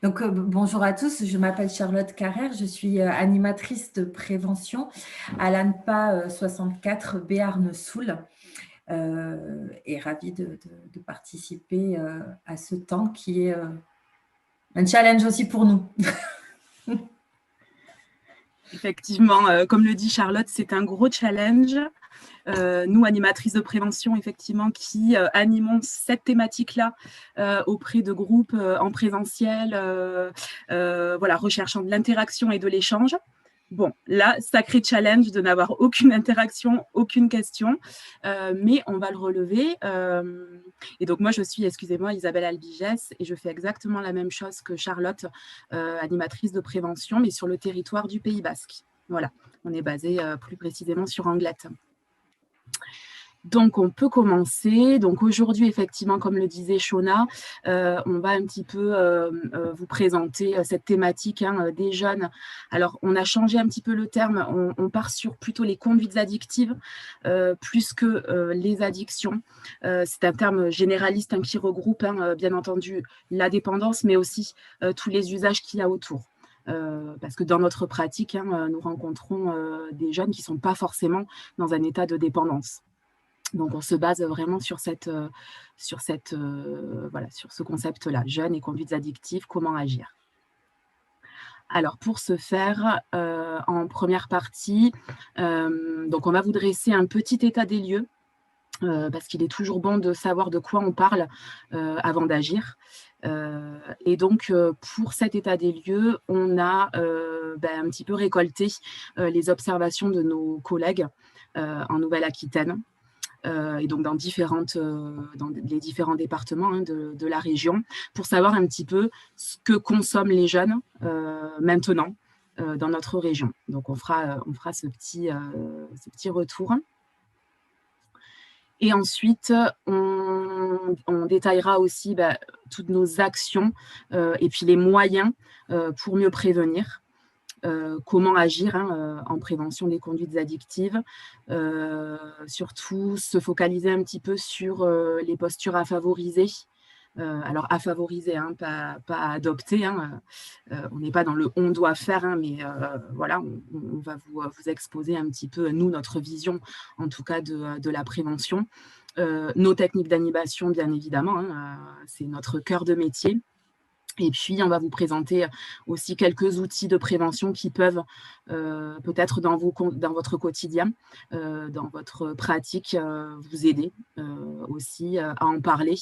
Donc, bonjour à tous, je m'appelle Charlotte Carrère, je suis animatrice de prévention à l'ANPA 64 Béarn-Soul et ravie de participer à ce temps qui est un challenge aussi pour nous. Effectivement, comme le dit Charlotte, c'est un gros challenge. Nous, animatrices de prévention, effectivement, qui animons cette thématique-là auprès de groupes en présentiel, voilà, recherchant de l'interaction et de l'échange. Bon, là, sacré challenge de n'avoir aucune interaction, aucune question, mais on va le relever. Et donc, moi, je suis, excusez-moi, Isabelle Albigès, et je fais exactement la même chose que Charlotte, animatrice de prévention, mais sur le territoire du Pays Basque. Voilà, on est basé plus précisément sur Anglette. Donc, on peut commencer. Donc, aujourd'hui, effectivement, comme le disait Shona, on va un petit peu vous présenter cette thématique des jeunes. Alors, on a changé un petit peu le terme. On part sur plutôt les conduites addictives plus que les addictions. C'est un terme généraliste qui regroupe, bien entendu, la dépendance, mais aussi tous les usages qu'il y a autour. Parce que dans notre pratique, nous rencontrons des jeunes qui ne sont pas forcément dans un état de dépendance. Donc, on se base vraiment sur voilà, sur ce concept-là, jeunes et conduites addictives, comment agir. Alors, pour ce faire, en première partie, donc on va vous dresser un petit état des lieux, parce qu'il est toujours bon de savoir de quoi on parle avant d'agir. Et donc, pour cet état des lieux, on a un petit peu récolté les observations de nos collègues en Nouvelle-Aquitaine. Et donc dans les différents départements de la région, pour savoir un petit peu ce que consomment les jeunes maintenant dans notre région. Donc on fera ce petit retour. Et ensuite, on détaillera aussi toutes nos actions et puis les moyens pour mieux prévenir. Comment agir en prévention des conduites addictives, surtout se focaliser un petit peu sur les postures à favoriser. Alors à favoriser, pas à adopter. On n'est pas dans le on doit faire, mais voilà, on va vous exposer un petit peu, nous, notre vision, en tout cas, de la prévention. Nos techniques d'animation, bien évidemment, c'est notre cœur de métier. Et puis, on va vous présenter aussi quelques outils de prévention qui peuvent peut-être dans votre quotidien, dans votre pratique, vous aider aussi à en parler,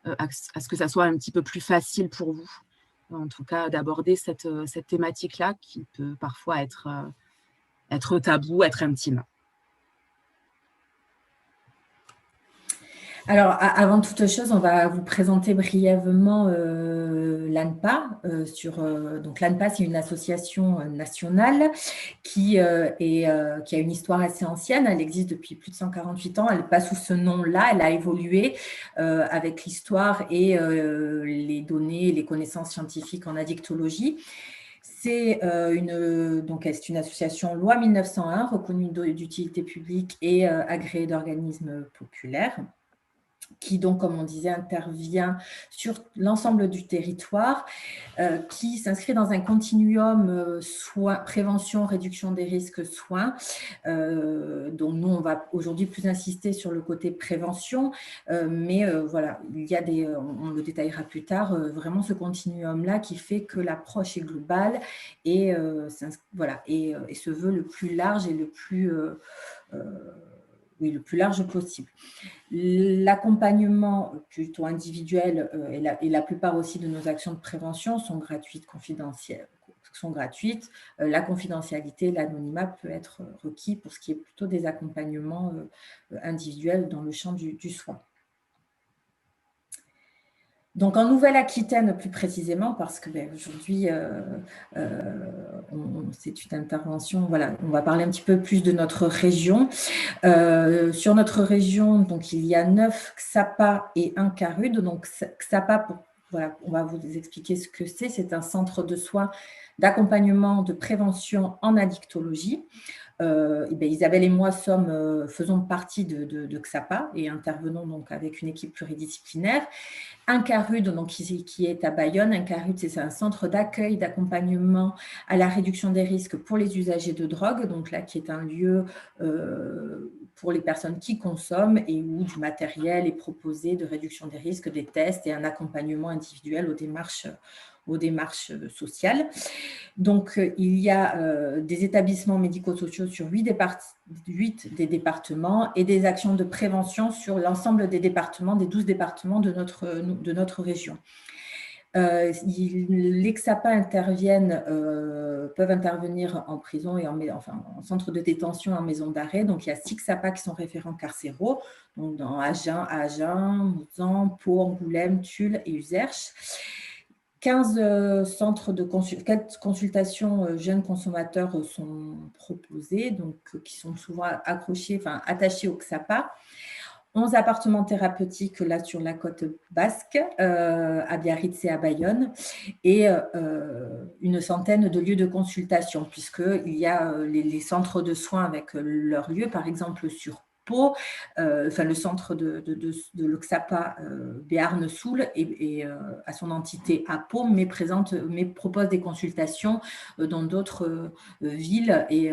à ce que ça soit un petit peu plus facile pour vous, en tout cas, d'aborder cette thématique-là qui peut parfois être tabou, être intime. Alors, avant toute chose, on va vous présenter brièvement l'ANPA. Donc, l'ANPA, c'est une association nationale qui a une histoire assez ancienne. Elle existe depuis plus de 148 ans. Elle n'est pas sous ce nom-là. Elle a évolué avec l'histoire et les données, les connaissances scientifiques en addictologie. C'est une association loi 1901 reconnue d'utilité publique et agréée d'organismes populaires, qui donc, comme on disait, intervient sur l'ensemble du territoire, qui s'inscrit dans un continuum prévention, réduction des risques, soins. Donc, nous, on va aujourd'hui plus insister sur le côté prévention, mais voilà, il y a on le détaillera plus tard, vraiment ce continuum-là qui fait que l'approche est globale et se veut le plus large et le plus large possible. L'accompagnement plutôt individuel et la plupart aussi de nos actions de prévention sont gratuites, confidentielles. La confidentialité, l'anonymat peut être requis pour ce qui est plutôt des accompagnements individuels dans le champ du soin. Donc, en Nouvelle-Aquitaine, plus précisément, parce que aujourd'hui, c'est une intervention, voilà, on va parler un petit peu plus de notre région. Sur notre région, donc, il y a 9 XAPA et 1 CARUD. Donc, XAPA, voilà, on va vous expliquer ce que c'est. C'est un centre de soins, d'accompagnement, de prévention en addictologie. Isabelle et moi faisons partie de XAPA et intervenons donc avec une équipe pluridisciplinaire. Un CARUD, donc, qui est à Bayonne. Un CARUD, c'est un centre d'accueil, d'accompagnement à la réduction des risques pour les usagers de drogue, donc là, qui est un lieu pour les personnes qui consomment et où du matériel est proposé de réduction des risques, des tests et un accompagnement individuel aux démarches sociales. Donc, il y a des établissements médico-sociaux sur 8 des départements et des actions de prévention sur l'ensemble des départements, des 12 départements de notre région. Les XAPA peuvent intervenir en prison et en centre de détention, en maison d'arrêt. Donc, il y a 6 XAPA qui sont référents carcéraux, donc dans Agen, Mouzan, Pau, Angoulême, Tulle et Uzerche. 15 centres de consultation jeunes consommateurs sont proposés, donc qui sont souvent attachés au XAPA. 11 appartements thérapeutiques là sur la côte basque, à Biarritz et à Bayonne, et une centaine de lieux de consultation, puisqu'il y a les centres de soins avec leurs lieux, par exemple sur Pau, le centre de l'Oxapa Béarn-Soul et à son entité à Pau, mais propose des consultations dans d'autres villes et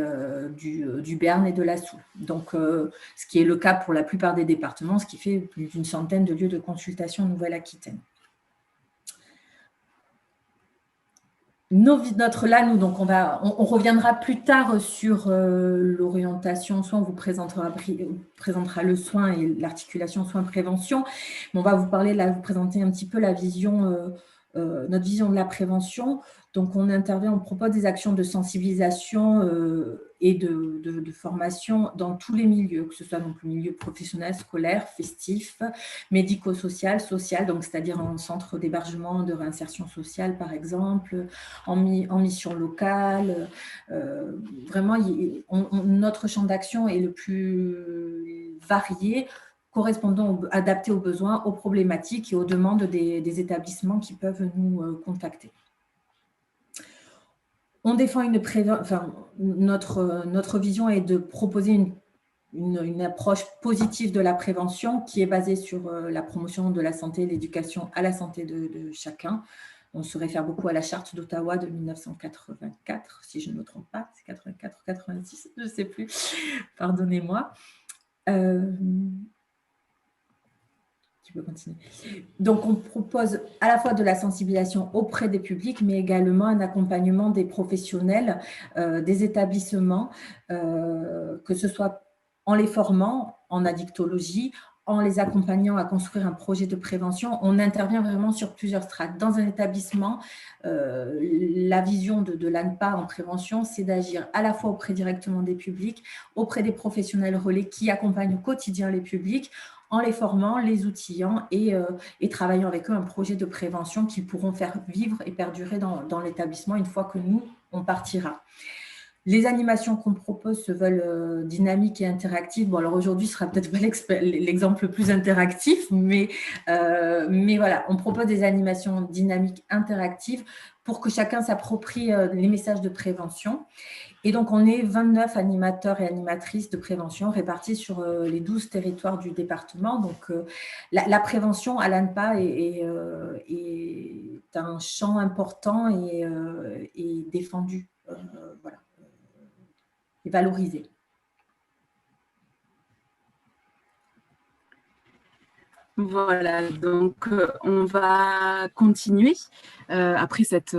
du Béarn et de la Soule. Donc, ce qui est le cas pour la plupart des départements, ce qui fait plus d'une centaine de lieux de consultation en Nouvelle-Aquitaine. Donc on reviendra plus tard sur l'orientation soin, on vous présentera le soin et l'articulation soin-prévention. Mais on va vous présenter un petit peu notre vision de la prévention. Donc on propose des actions de sensibilisation et de formation dans tous les milieux, que ce soit donc le milieu professionnel, scolaire, festif, médico-social, social, donc c'est-à-dire en centre d'hébergement, de réinsertion sociale par exemple, en mission locale. Vraiment, notre champ d'action est le plus varié, adapté aux besoins, aux problématiques et aux demandes des établissements qui peuvent nous contacter. On défend notre vision est de proposer une approche positive de la prévention qui est basée sur la promotion de la santé et l'éducation à la santé de chacun. On se réfère beaucoup à la charte d'Ottawa de 1984, si je ne me trompe pas, c'est 84 ou 86, je ne sais plus, pardonnez-moi. Tu peux continuer. Donc, on propose à la fois de la sensibilisation auprès des publics, mais également un accompagnement des professionnels, des établissements, que ce soit en les formant en addictologie, en les accompagnant à construire un projet de prévention. On intervient vraiment sur plusieurs strates. Dans un établissement, la vision de l'ANPA en prévention, c'est d'agir à la fois auprès directement des publics, auprès des professionnels relais qui accompagnent au quotidien les publics, en les formant, les outillant et travaillant avec eux un projet de prévention qu'ils pourront faire vivre et perdurer dans l'établissement une fois que nous, on partira. Les animations qu'on propose se veulent dynamiques et interactives. Bon, alors aujourd'hui, ce sera peut-être pas l'exemple le plus interactif, mais voilà, on propose des animations dynamiques interactives pour que chacun s'approprie les messages de prévention. Et donc, on est 29 animateurs et animatrices de prévention répartis sur les 12 territoires du département. Donc, la prévention à l'ANPA est un champ important et défendu, voilà, et valorisé. Voilà, donc on va continuer après cette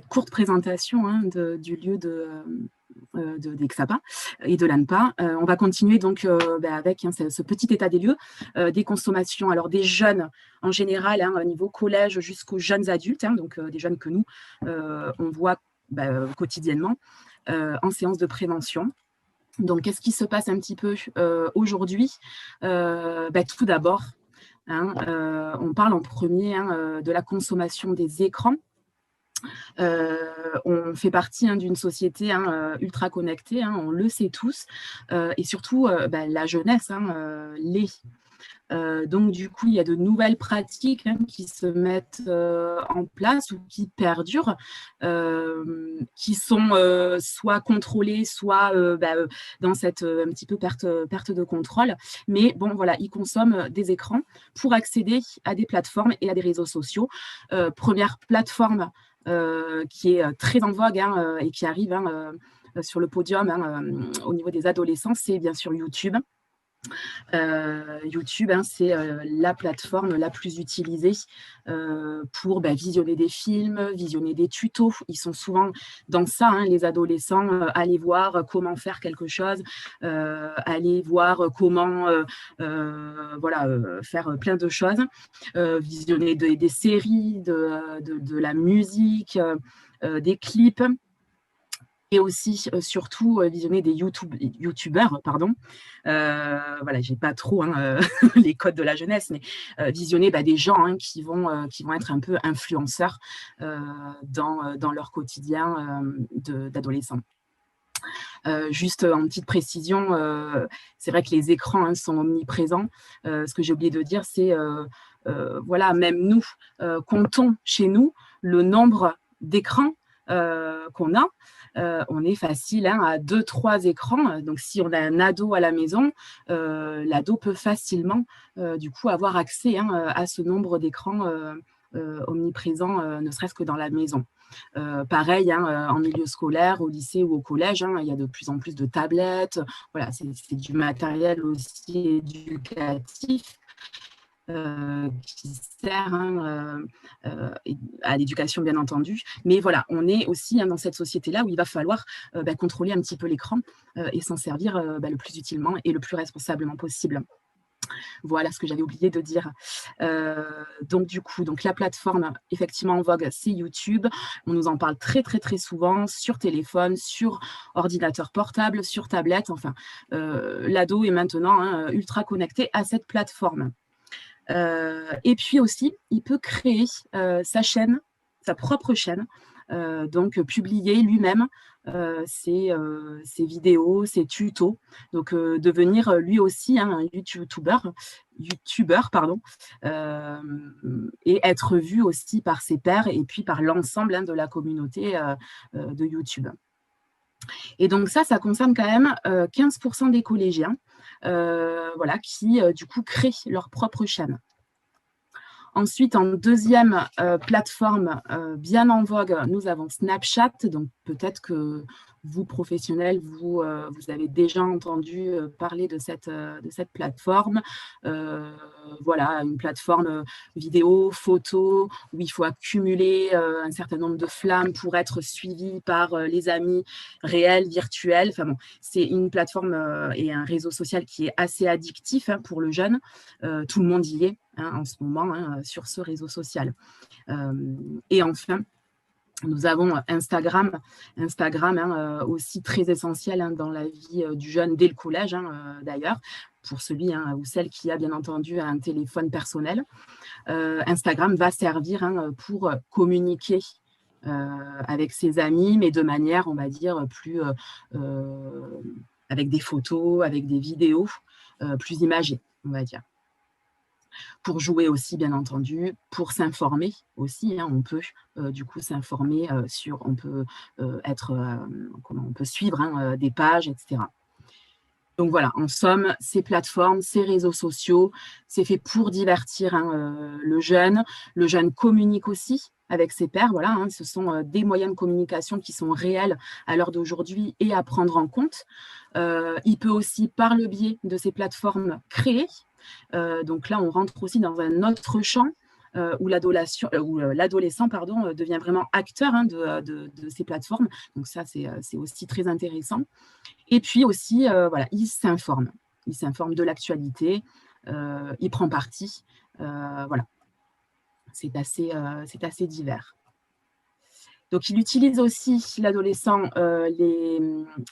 courte présentation du lieu des XAPA et de l'ANPA. On va continuer donc avec ce petit état des lieux des consommations, alors des jeunes en général, au niveau collège jusqu'aux jeunes adultes, donc des jeunes que nous, on voit quotidiennement en séance de prévention. Donc, qu'est-ce qui se passe un petit peu aujourd'hui? Tout d'abord, on parle en premier de la consommation des écrans. On fait partie d'une société ultra connectée, on le sait tous, et surtout la jeunesse l'est. Donc, du coup, il y a de nouvelles pratiques qui se mettent en place ou qui perdurent, qui sont soit contrôlées, soit dans cette un petit peu perte de contrôle. Mais bon, voilà, ils consomment des écrans pour accéder à des plateformes et à des réseaux sociaux. Première plateforme qui est très en vogue et qui arrive sur le podium au niveau des adolescents, c'est bien sûr YouTube. YouTube, c'est la plateforme la plus utilisée pour visionner des films, visionner des tutos. Ils sont souvent dans ça, les adolescents, aller voir comment faire quelque chose, aller voir comment faire plein de choses, visionner des séries, de la musique, des clips. Et aussi, surtout, visionner des youtubeurs, pardon. Voilà, j'ai pas trop les codes de la jeunesse, mais visionner des gens qui vont être un peu influenceurs dans leur quotidien d'adolescent. Juste en petite précision, c'est vrai que les écrans sont omniprésents. Ce que j'ai oublié de dire, c'est, voilà, même nous, comptons chez nous le nombre d'écrans qu'on a. On est facile à 2-3 écrans. Donc, si on a un ado à la maison, l'ado peut facilement, du coup, avoir accès à ce nombre d'écrans omniprésents, ne serait-ce que dans la maison. Pareil, en milieu scolaire, au lycée ou au collège, il y a de plus en plus de tablettes. Voilà, c'est du matériel aussi éducatif. Qui sert à l'éducation, bien entendu. Mais voilà, on est aussi dans cette société-là où il va falloir contrôler un petit peu l'écran et s'en servir le plus utilement et le plus responsablement possible. Voilà ce que j'avais oublié de dire. Donc, du coup, la plateforme, effectivement, en vogue, c'est YouTube. On nous en parle très, très, très souvent sur téléphone, sur ordinateur portable, sur tablette. Enfin, l'ado est maintenant ultra connecté à cette plateforme. Et puis aussi, il peut créer sa chaîne, sa propre chaîne, donc publier lui-même ses vidéos, ses tutos, donc devenir lui aussi un youtubeur, et être vu aussi par ses pairs et puis par l'ensemble de la communauté de YouTube. Et donc ça concerne quand même 15% des collégiens qui, du coup, créent leur propre chaîne. Ensuite, en deuxième plateforme bien en vogue, nous avons Snapchat. Donc, peut-être que vous, professionnels, vous avez déjà entendu parler de cette plateforme. Voilà, une plateforme vidéo, photo, où il faut accumuler un certain nombre de flammes pour être suivi par les amis réels, virtuels. Enfin bon, c'est une plateforme et un réseau social qui est assez addictif pour le jeune. Tout le monde y est en ce moment sur ce réseau social. Et enfin, nous avons Instagram aussi très essentiel dans la vie du jeune dès le collège d'ailleurs, pour celui ou celle qui a bien entendu un téléphone personnel. Instagram va servir pour communiquer avec ses amis, mais de manière, on va dire, plus avec des photos, avec des vidéos plus imagées, on va dire. Pour jouer aussi, bien entendu, pour s'informer aussi. On peut du coup s'informer on peut on peut suivre des pages, etc. Donc voilà, en somme, ces plateformes, ces réseaux sociaux, c'est fait pour divertir le jeune. Le jeune communique aussi avec ses pairs. Voilà, ce sont des moyens de communication qui sont réels à l'heure d'aujourd'hui et à prendre en compte. Il peut aussi, par le biais de ces plateformes, créer. Donc là, on rentre aussi dans un autre champ où l'adolescent devient vraiment acteur de ces plateformes. Donc ça, c'est aussi très intéressant. Et puis aussi, il s'informe. Il s'informe de l'actualité, il prend parti. Voilà, c'est assez divers. Donc, il utilise aussi, l'adolescent,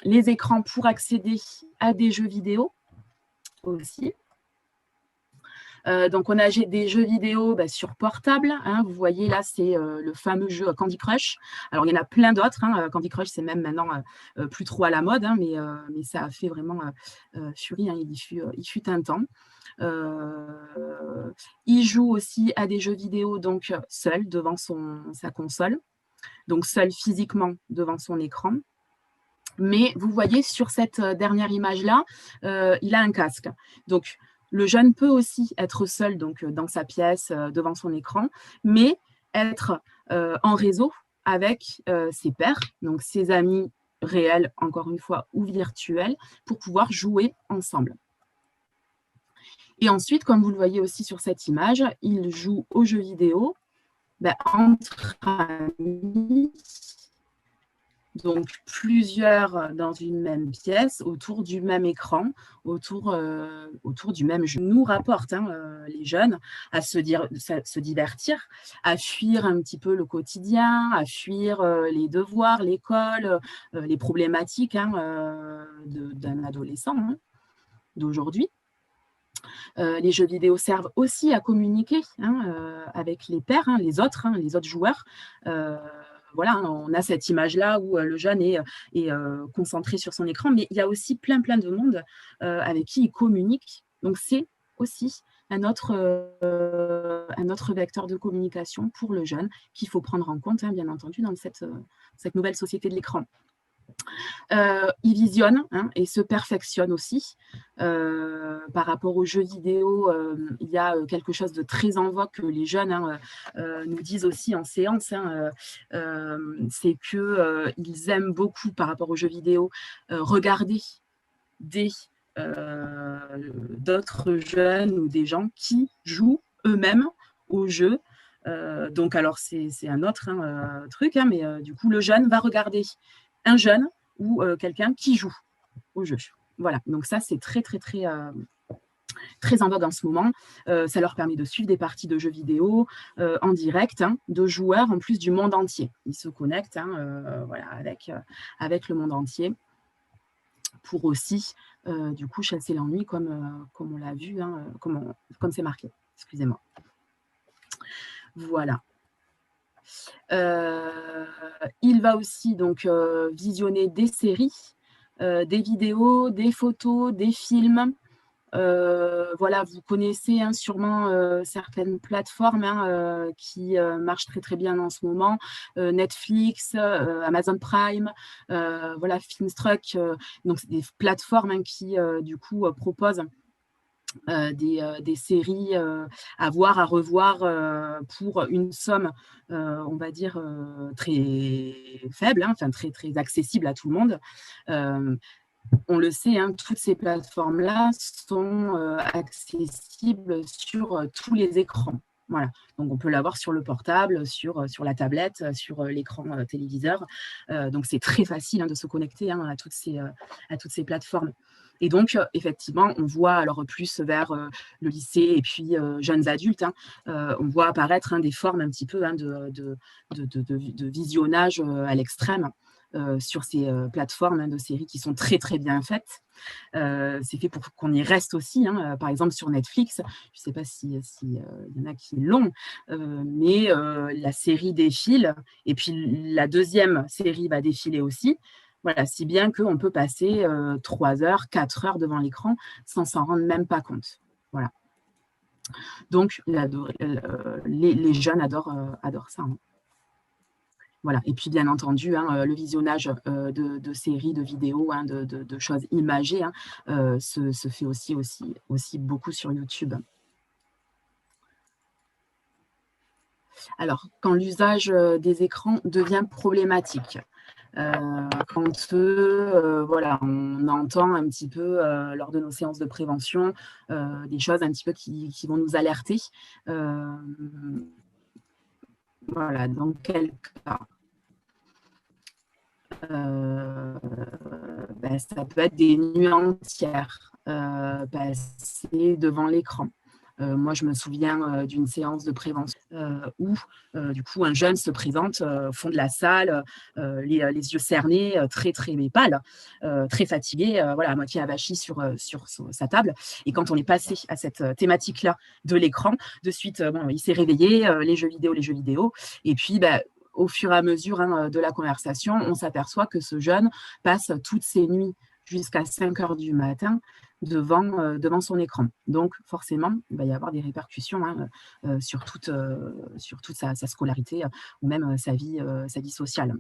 les écrans pour accéder à des jeux vidéo aussi. Donc, on a des jeux vidéo sur portable. Hein. Vous voyez, là, c'est le fameux jeu Candy Crush. Alors, il y en a plein d'autres. Hein. Candy Crush, c'est même maintenant plus trop à la mode, hein, mais ça a fait vraiment furie. Hein. Il fut un temps. Il joue aussi à des jeux vidéo, donc seul devant sa console, donc seul physiquement devant son écran. Mais vous voyez, sur cette dernière image-là, il a un casque. Donc, le jeune peut aussi être seul donc, dans sa pièce, devant son écran, mais être en réseau avec ses pairs, donc ses amis réels, encore une fois, ou virtuels, pour pouvoir jouer ensemble. Et ensuite, comme vous le voyez aussi sur cette image, il joue aux jeux vidéo entre amis, donc plusieurs dans une même pièce, autour du même écran, autour du même jeu. Nous rapporte les jeunes à se divertir, à fuir un petit peu le quotidien, à fuir les devoirs, l'école, les problématiques d'un adolescent d'aujourd'hui. Les jeux vidéo servent aussi à communiquer avec les pairs, les autres joueurs. Voilà, on a cette image-là où le jeune est concentré sur son écran, mais il y a aussi plein de monde avec qui il communique. Donc, c'est aussi un autre vecteur de communication pour le jeune qu'il faut prendre en compte, bien entendu, dans cette nouvelle société de l'écran. Il visionne et se perfectionne aussi. Par rapport aux jeux vidéo, il y a quelque chose de très en vogue que les jeunes nous disent aussi en séance, c'est qu'ils aiment beaucoup, par rapport aux jeux vidéo, regarder d'autres jeunes ou des gens qui jouent eux-mêmes au jeu. Donc, alors, c'est un autre truc, mais du coup, le jeune va regarder un jeune ou quelqu'un qui joue au jeu. Voilà, donc ça, c'est très en vogue en ce moment. Ça leur permet de suivre des parties de jeux vidéo en direct, de joueurs en plus du monde entier. Ils se connectent voilà, avec le monde entier pour aussi, du coup, chasser l'ennui comme on l'a vu, comme c'est marqué. Excusez-moi. Voilà. Il va aussi donc visionner des séries, des vidéos, des photos, des films. Voilà, vous connaissez sûrement certaines plateformes qui marchent très bien en ce moment, Netflix, Amazon Prime, voilà, Filmstruck, donc c'est des plateformes qui du coup proposent des séries à voir, à revoir pour une somme, on va dire, très faible, enfin très accessible à tout le monde. On le sait, toutes ces plateformes-là sont accessibles sur tous les écrans. Voilà. Donc, on peut l'avoir sur le portable, sur la tablette, sur l'écran téléviseur. Donc, c'est très facile de se connecter à toutes ces plateformes. Et donc, effectivement, on voit alors plus vers le lycée et puis jeunes adultes, on voit apparaître des formes un petit peu de visionnage à l'extrême. Sur ces plateformes de séries qui sont très bien faites. C'est fait pour qu'on y reste aussi. Par exemple, sur Netflix, je ne sais pas s'il y en a qui l'ont, mais la série défile, et puis la deuxième série va défiler aussi. Voilà, si bien qu'on peut passer 3 heures, 4 heures devant l'écran sans s'en rendre même pas compte. Voilà. Donc, les jeunes adorent ça. Voilà. Et puis, bien entendu, le visionnage de séries, de vidéos, de choses imagées se fait aussi beaucoup sur YouTube. Alors, quand l'usage des écrans devient problématique, quand voilà, on entend un petit peu lors de nos séances de prévention des choses un petit peu qui vont nous alerter. Voilà, dans quel cas ça peut être des nuits entières passées devant l'écran. Moi, je me souviens d'une séance de prévention où, du coup, un jeune se présente au fond de la salle, les yeux cernés, très, très pâle, très fatigué, voilà, à moitié avachi sur sa table. Et quand on est passé à cette thématique-là de l'écran, de suite, bon, il s'est réveillé, les jeux vidéo. Et puis, bah, au fur et à mesure de la conversation, on s'aperçoit que ce jeune passe toutes ses nuits jusqu'à 5 heures du matin devant son écran. Donc, forcément, il va y avoir des répercussions sur toute sa scolarité ou même sa vie sociale.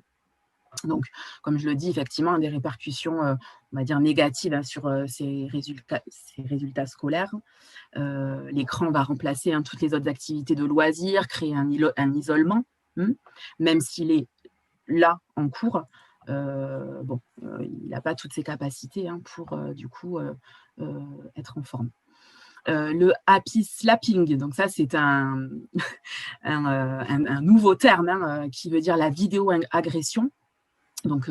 Donc, comme je le dis, effectivement, des répercussions, on va dire, négatives sur ses résultats scolaires. L'écran va remplacer toutes les autres activités de loisirs, créer un isolement, même s'il est là en cours. Il n'a pas toutes ses capacités pour, du coup, être en forme. Le happy slapping, donc ça, c'est un nouveau terme qui veut dire la vidéo-agression. Donc,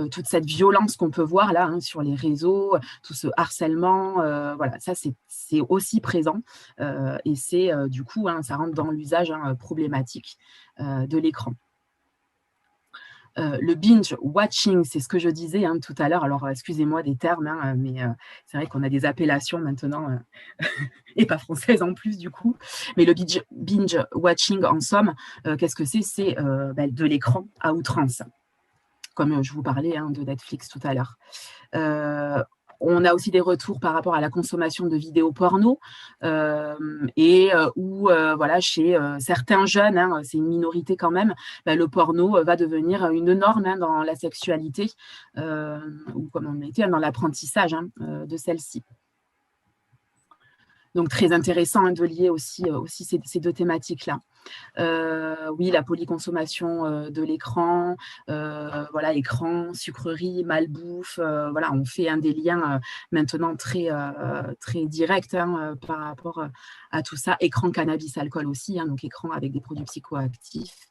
toute cette violence qu'on peut voir là sur les réseaux, tout ce harcèlement, voilà, ça c'est aussi présent et c'est du coup, ça rentre dans l'usage problématique de l'écran. Le binge watching, c'est ce que je disais tout à l'heure. Alors, excusez-moi des termes, mais c'est vrai qu'on a des appellations maintenant et pas françaises en plus du coup. Mais le binge watching, en somme, qu'est-ce que c'est? C'est de l'écran à outrance, comme je vous parlais de Netflix tout à l'heure. On a aussi des retours par rapport à la consommation de vidéos porno voilà, chez certains jeunes, c'est une minorité quand même, le porno va devenir une norme dans la sexualité ou comme on était dans l'apprentissage de celle-ci. Donc, très intéressant de lier aussi ces deux thématiques-là. Oui, la polyconsommation de l'écran, voilà, écran, sucreries, malbouffe, voilà, on fait des liens maintenant très, très directs par rapport à tout ça. Écran, cannabis, alcool aussi, donc écran avec des produits psychoactifs,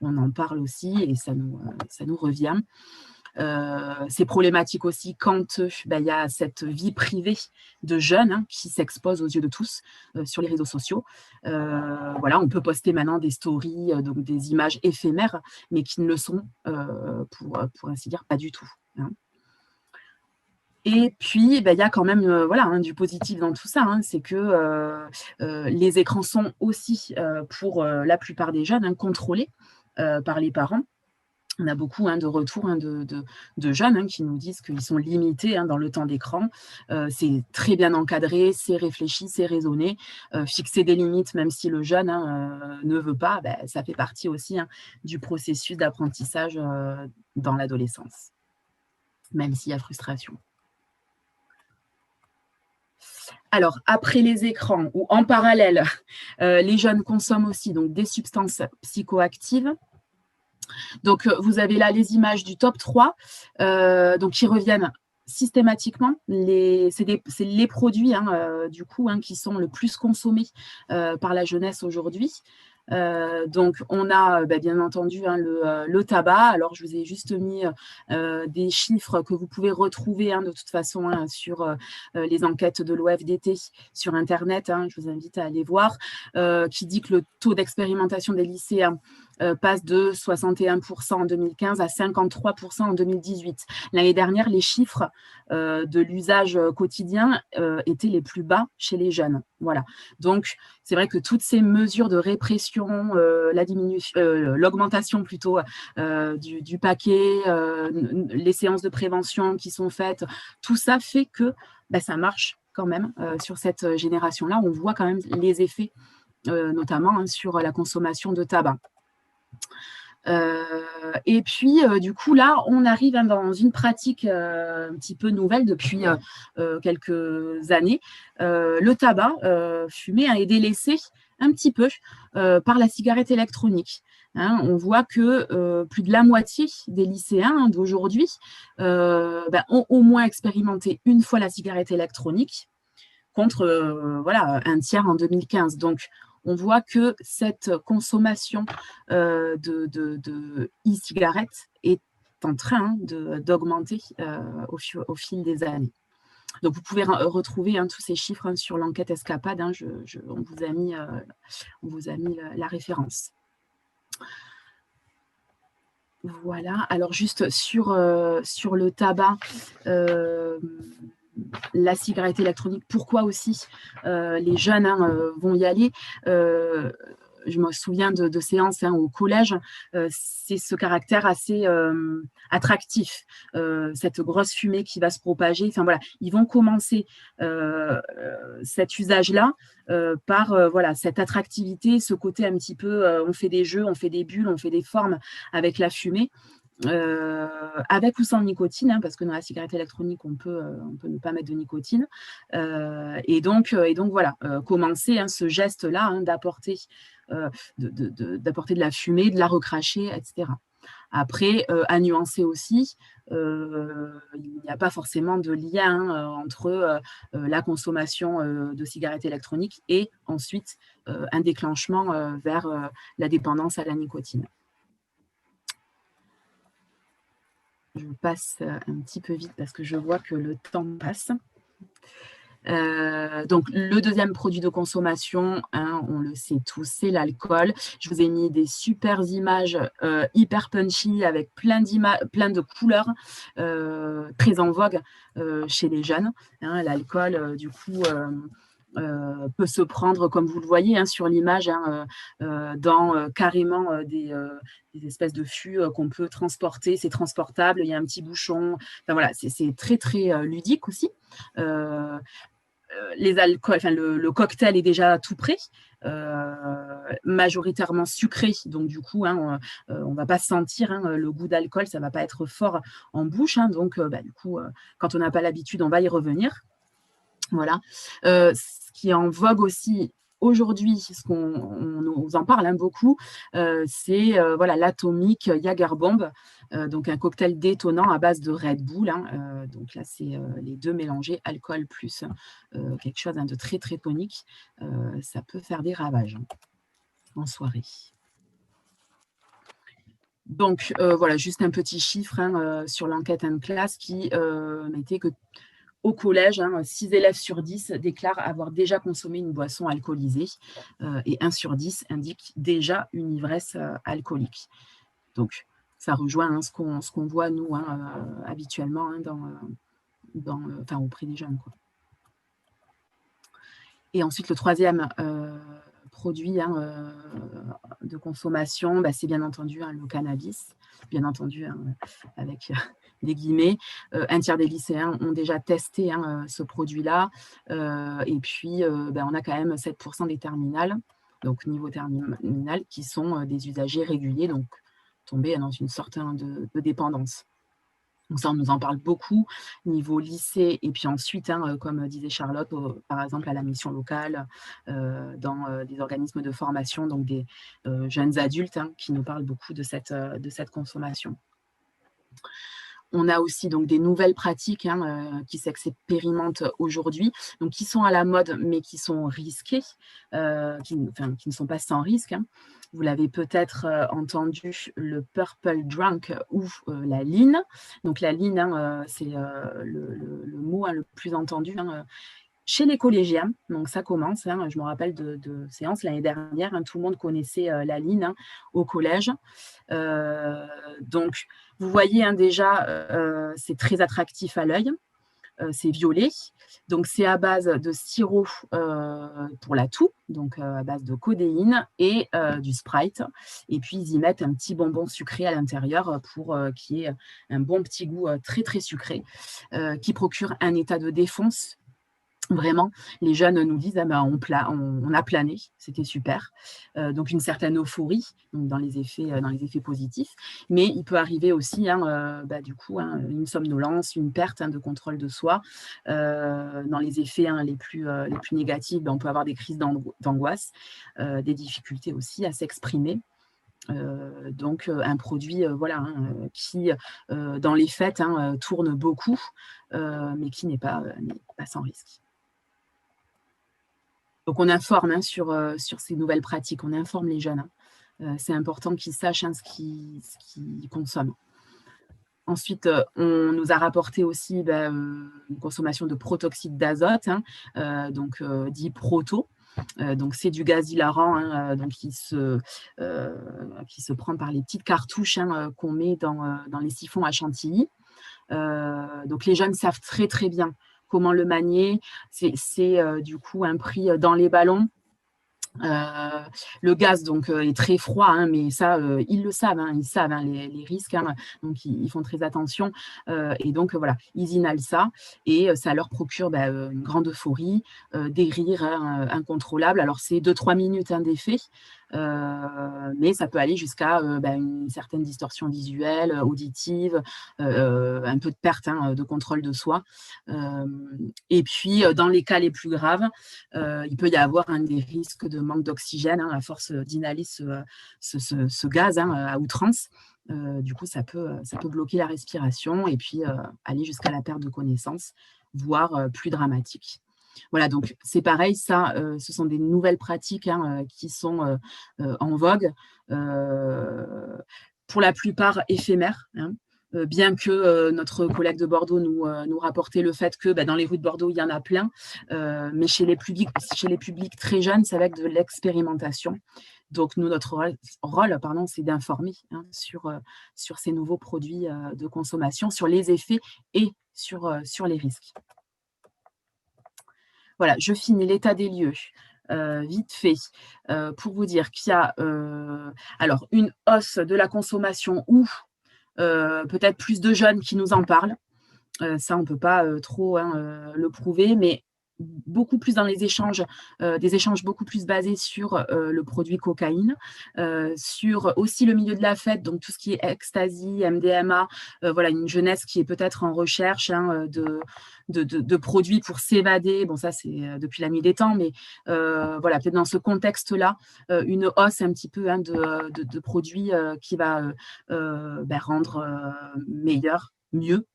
on en parle aussi et ça nous revient. C'est problématique aussi quand il y a cette vie privée de jeunes qui s'expose aux yeux de tous sur les réseaux sociaux. Voilà, on peut poster maintenant des stories, donc des images éphémères, mais qui ne le sont, pour ainsi dire, pas du tout. Et puis, il y a quand même voilà, du positif dans tout ça, c'est que les écrans sont aussi, pour la plupart des jeunes, contrôlés par les parents. On a beaucoup de retours de jeunes qui nous disent qu'ils sont limités dans le temps d'écran. C'est très bien encadré, c'est réfléchi, c'est raisonné. Fixer des limites, même si le jeune ne veut pas, ça fait partie aussi du processus d'apprentissage dans l'adolescence, même s'il y a frustration. Alors, après les écrans ou en parallèle, les jeunes consomment aussi donc, des substances psychoactives. Donc, vous avez là les images du top 3 donc, qui reviennent systématiquement. C'est les produits du coup, qui sont le plus consommés par la jeunesse aujourd'hui. Donc, on a bien entendu le tabac. Alors, je vous ai juste mis des chiffres que vous pouvez retrouver de toute façon sur les enquêtes de l'OFDT sur Internet. Je vous invite à aller voir, qui dit que le taux d'expérimentation des lycéens passe de 61% en 2015 à 53% en 2018. L'année dernière, les chiffres de l'usage quotidien étaient les plus bas chez les jeunes. Voilà. Donc, c'est vrai que toutes ces mesures de répression, l'augmentation plutôt du paquet, les séances de prévention qui sont faites, tout ça fait que ça marche quand même sur cette génération-là. On voit quand même les effets, notamment sur la consommation de tabac. Et puis, du coup, là, on arrive dans une pratique un petit peu nouvelle depuis quelques années. Le tabac fumé est délaissé un petit peu par la cigarette électronique. On voit que plus de la moitié des lycéens d'aujourd'hui ont au moins expérimenté une fois la cigarette électronique contre voilà, un tiers en 2015. Donc, on voit que cette consommation de e-cigarettes est en train d'augmenter au fil des années. Donc, vous pouvez retrouver tous ces chiffres sur l'enquête Escapade. On vous a mis la référence. Voilà. Alors, juste sur le tabac, la cigarette électronique, pourquoi aussi les jeunes vont y aller. Je me souviens de séances au collège, c'est ce caractère assez attractif, cette grosse fumée qui va se propager. Enfin voilà, ils vont commencer cet usage-là par voilà, cette attractivité, ce côté un petit peu, on fait des jeux, on fait des bulles, on fait des formes avec la fumée. Avec ou sans nicotine, parce que dans la cigarette électronique, on peut ne pas mettre de nicotine. Et donc voilà, commencer ce geste-là d'apporter de la fumée, de la recracher, etc. Après, à nuancer aussi, il n'y a pas forcément de lien entre la consommation de cigarettes électroniques et ensuite un déclenchement vers la dépendance à la nicotine. Je passe un petit peu vite parce que je vois que le temps passe. Donc, le deuxième produit de consommation, on le sait tous, c'est l'alcool. Je vous ai mis des super images hyper punchy avec plein de couleurs très en vogue chez les jeunes. L'alcool, du coup, peut se prendre, comme vous le voyez sur l'image, dans carrément des espèces de fûts qu'on peut transporter. C'est transportable, il y a un petit bouchon. Enfin, voilà, c'est très, très ludique aussi. Les alcools, le cocktail est déjà tout prêt, majoritairement sucré, donc du coup, on ne va pas sentir le goût d'alcool, ça ne va pas être fort en bouche, donc du coup, quand on n'a pas l'habitude, on va y revenir. Voilà. Ce qui est en vogue aussi aujourd'hui, on nous en parle beaucoup, c'est voilà, l'Atomic Jägerbomb, donc un cocktail détonnant à base de Red Bull. Donc là, c'est les deux mélangés, alcool plus quelque chose de très, très tonique. Ça peut faire des ravages en soirée. Donc, voilà, juste un petit chiffre sur l'enquête classe qui mettait que au collège, 6 élèves sur 10 déclarent avoir déjà consommé une boisson alcoolisée et 1 sur 10 indique déjà une ivresse alcoolique. Donc, ça rejoint ce qu'on voit, nous, habituellement auprès des jeunes, quoi. Et ensuite, le troisième produit de consommation, c'est bien entendu le cannabis, bien entendu avec des guillemets. Un tiers des lycéens ont déjà testé ce produit-là. Et puis, on a quand même 7% des terminales, donc niveau terminal, qui sont des usagers réguliers, donc tombés dans une sorte de dépendance. Donc ça, on nous en parle beaucoup, niveau lycée, et puis ensuite, comme disait Charlotte, par exemple à la mission locale, dans des organismes de formation, donc des jeunes adultes qui nous parlent beaucoup de cette consommation. On a aussi donc des nouvelles pratiques qui s'expérimentent aujourd'hui, donc qui sont à la mode, mais qui sont risquées, qui ne sont pas sans risque. Vous l'avez peut-être entendu, le Purple Drunk ou la lean. Donc la lean, c'est le mot le plus entendu chez les collégiens. Donc ça commence, je me rappelle de séances l'année dernière, tout le monde connaissait la lean au collège. Donc vous voyez déjà, c'est très attractif à l'œil. C'est violet, donc c'est à base de sirop pour la toux, donc à base de codéine et du Sprite, et puis ils y mettent un petit bonbon sucré à l'intérieur pour qu'il y ait un bon petit goût très très sucré qui procure un état de défonce. Vraiment, les jeunes nous disent on a plané, c'était super. Donc une certaine euphorie dans les effets positifs, mais il peut arriver aussi du coup une somnolence, une perte de contrôle de soi. Dans les effets les plus négatifs, on peut avoir des crises d'angoisse, des difficultés aussi à s'exprimer. Donc un produit qui dans les fêtes tourne beaucoup, mais qui n'est pas sans risque. Donc, on informe sur ces nouvelles pratiques, on informe les jeunes. C'est important qu'ils sachent ce qu'ils consomment. Ensuite, on nous a rapporté aussi une consommation de protoxyde d'azote, donc dit proto. Donc c'est du gaz hilarant, donc qui se prend par les petites cartouches qu'on met dans les siphons à chantilly. Donc les jeunes savent très très bien comment le manier. C'est du coup un prix dans les ballons. Le gaz donc est très froid, mais ça ils le savent, ils savent les risques, donc ils font très attention, et donc voilà, ils inhalent ça et ça leur procure une grande euphorie, des rires incontrôlables. Alors c'est 2-3 minutes d'effet, mais ça peut aller jusqu'à une certaine distorsion visuelle, auditive, un peu de perte de contrôle de soi. Et puis dans les cas les plus graves, il peut y avoir des risques de manque d'oxygène à force d'inhaler ce gaz à outrance. Du coup, ça peut bloquer la respiration et puis aller jusqu'à la perte de connaissance, voire plus dramatique. Voilà, donc c'est pareil, ça, ce sont des nouvelles pratiques qui sont en vogue, pour la plupart éphémères, bien que notre collègue de Bordeaux nous rapportait le fait que dans les rues de Bordeaux, il y en a plein, mais chez les publics très jeunes, c'est avec de l'expérimentation. Donc, nous, notre rôle, c'est d'informer sur ces nouveaux produits de consommation, sur les effets et sur les risques. Voilà, je finis l'état des lieux. Vite fait, pour vous dire qu'il y a alors une hausse de la consommation ou peut-être plus de jeunes qui nous en parlent. Ça, on ne peut pas trop le prouver, mais beaucoup plus dans les échanges, des échanges beaucoup plus basés sur le produit cocaïne, sur aussi le milieu de la fête, donc tout ce qui est ecstasy, MDMA, voilà, une jeunesse qui est peut-être en recherche de produits pour s'évader. Bon, ça, c'est depuis la nuit des temps, mais voilà, peut-être dans ce contexte-là, une hausse un petit peu de produits qui va rendre mieux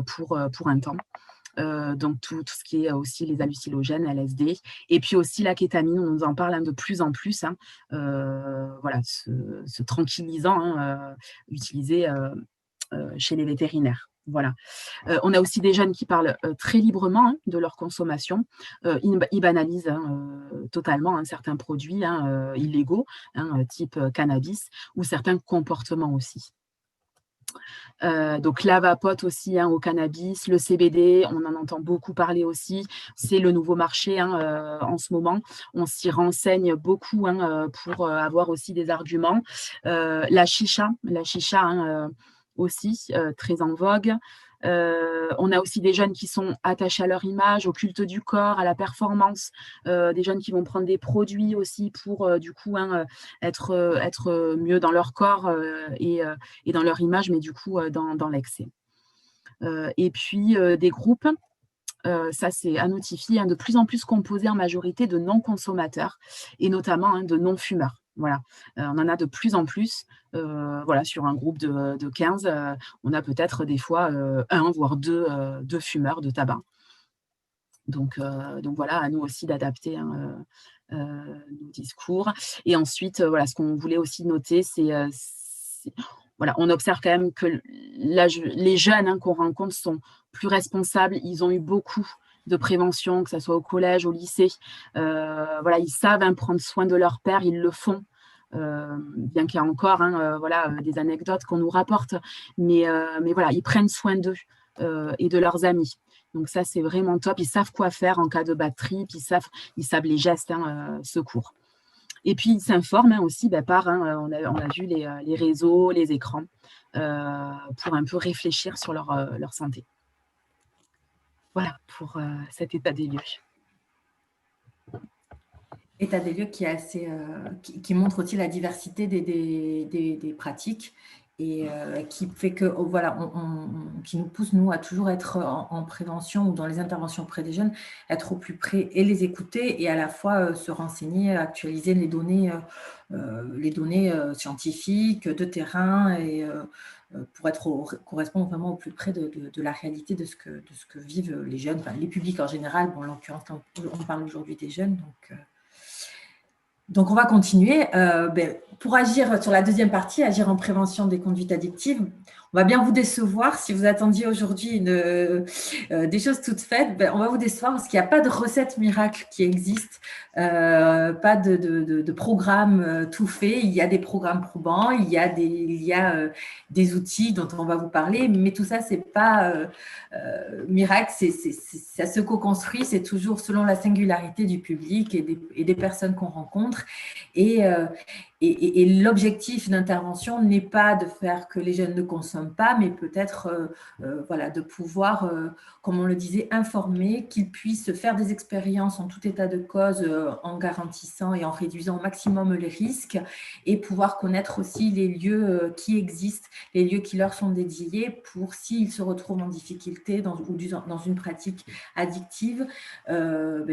pour un temps. Donc tout ce qui est aussi les hallucinogènes, LSD, et puis aussi la kétamine, on nous en parle de plus en plus, voilà, ce tranquillisant utilisé chez les vétérinaires. Voilà. On a aussi des jeunes qui parlent très librement de leur consommation. Ils banalisent totalement certains produits illégaux, type cannabis, ou certains comportements aussi. Donc la vapote aussi au cannabis, le CBD, on en entend beaucoup parler aussi. C'est le nouveau marché en ce moment. On s'y renseigne beaucoup pour avoir aussi des arguments. La chicha aussi, très en vogue. On a aussi des jeunes qui sont attachés à leur image, au culte du corps, à la performance, des jeunes qui vont prendre des produits aussi pour du coup être mieux dans leur corps et dans leur image, mais du coup dans l'excès. Et puis des groupes, ça c'est à notifier, de plus en plus composés en majorité de non-consommateurs et notamment de non-fumeurs. Voilà, on en a de plus en plus. Voilà, sur un groupe de 15, on a peut-être des fois un, voire deux fumeurs de tabac. Donc voilà, à nous aussi d'adapter nos discours. Et ensuite, voilà, ce qu'on voulait aussi noter, c'est voilà, on observe quand même que les jeunes qu'on rencontre sont plus responsables. Ils ont eu beaucoup de prévention, que ce soit au collège, au lycée. Voilà, ils savent prendre soin de leur père, ils le font. Bien qu'il y a encore voilà, des anecdotes qu'on nous rapporte, mais voilà, ils prennent soin d'eux et de leurs amis. Donc ça, c'est vraiment top. Ils savent quoi faire en cas de bad trip, ils savent les gestes secours. Et puis, ils s'informent aussi par, on a vu les réseaux, les écrans, pour un peu réfléchir sur leur santé. Voilà pour cet état des lieux. État des lieux qui est assez, qui montre aussi la diversité des pratiques et qui fait que voilà, qui nous pousse nous à toujours être en prévention ou dans les interventions auprès des jeunes, être au plus près et les écouter et à la fois se renseigner, actualiser les données scientifiques de terrain et pour correspondre vraiment au plus près de la réalité de ce que vivent les jeunes, enfin, les publics en général. Bon, en l'occurrence, on parle aujourd'hui des jeunes, donc on va continuer. pour agir sur la deuxième partie, agir en prévention des conduites addictives, on va bien vous décevoir. Si vous attendiez aujourd'hui des choses toutes faites, on va vous décevoir parce qu'il n'y a pas de recette miracle qui existe, pas de programme tout fait. Il y a des programmes probants, il y a des outils dont on va vous parler, mais tout ça, c'est pas miracle, ça se co-construit, c'est toujours selon la singularité du public et des personnes qu'on rencontre. Et l'objectif d'intervention n'est pas de faire que les jeunes ne consomment pas, mais peut-être voilà, de pouvoir, comme on le disait, informer, qu'ils puissent faire des expériences en tout état de cause, en garantissant et en réduisant au maximum les risques, et pouvoir connaître aussi les lieux qui existent, les lieux qui leur sont dédiés pour, s'ils se retrouvent en difficulté ou dans une pratique addictive,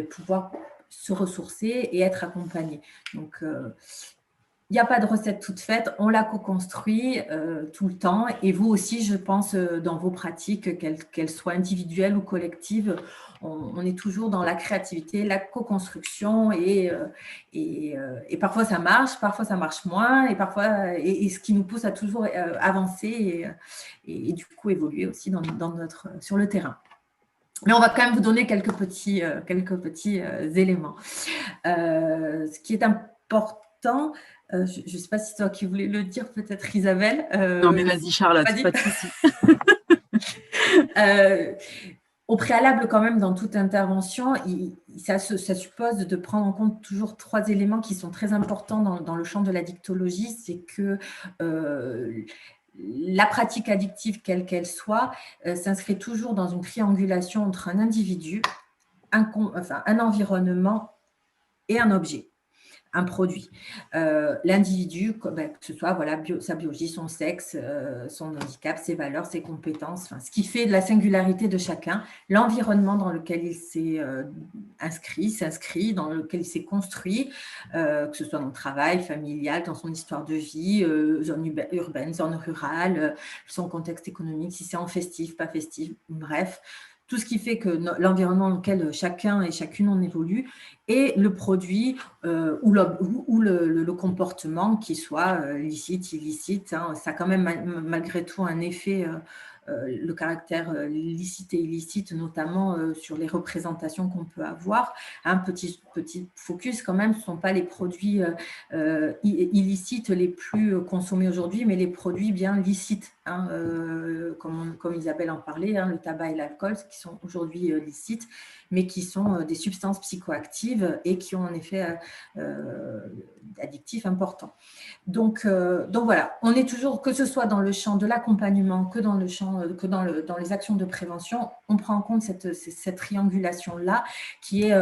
pouvoir se ressourcer et être accompagnés. Donc, il n'y a pas de recette toute faite, on la co-construit tout le temps. Et vous aussi, je pense, dans vos pratiques, qu'elles soient individuelles ou collectives, on est toujours dans la créativité, la co-construction. Et parfois, ça marche moins. Et ce qui nous pousse à toujours avancer et du coup évoluer aussi sur le terrain. Mais on va quand même vous donner quelques petits éléments. Ce qui est important, je ne sais pas si c'est toi qui voulais le dire, peut-être Isabelle. Non, mais vas-y Charlotte, pas de souci. Au préalable, quand même, dans toute intervention, ça suppose de prendre en compte toujours 3 éléments qui sont très importants dans le champ de l'addictologie. C'est que la pratique addictive, quelle qu'elle soit, s'inscrit toujours dans une triangulation entre un individu, un environnement et un objet, un produit. L'individu, que ce soit sa biologie, son sexe, son handicap, ses valeurs, ses compétences, ce qui fait de la singularité de chacun, l'environnement dans lequel il s'inscrit, dans lequel il s'est construit, que ce soit dans le travail, familial, dans son histoire de vie, zone urbaine, zone rurale, son contexte économique, si c'est en festif, pas festif, bref. Tout ce qui fait que l'environnement dans lequel chacun et chacune en évolue, et le produit ou le comportement, qui soit licite, illicite, ça a quand même malgré tout un effet, le caractère licite et illicite, notamment sur les représentations qu'on peut avoir. Un petit focus quand même, ce ne sont pas les produits illicites les plus consommés aujourd'hui, mais les produits bien licites, comme Isabelle en parlait, le tabac et l'alcool, qui sont aujourd'hui licites, mais qui sont des substances psychoactives et qui ont un effet addictif important. Donc voilà, on est toujours, que ce soit dans le champ de l'accompagnement, que dans les actions de prévention, on prend en compte cette triangulation-là, qui est,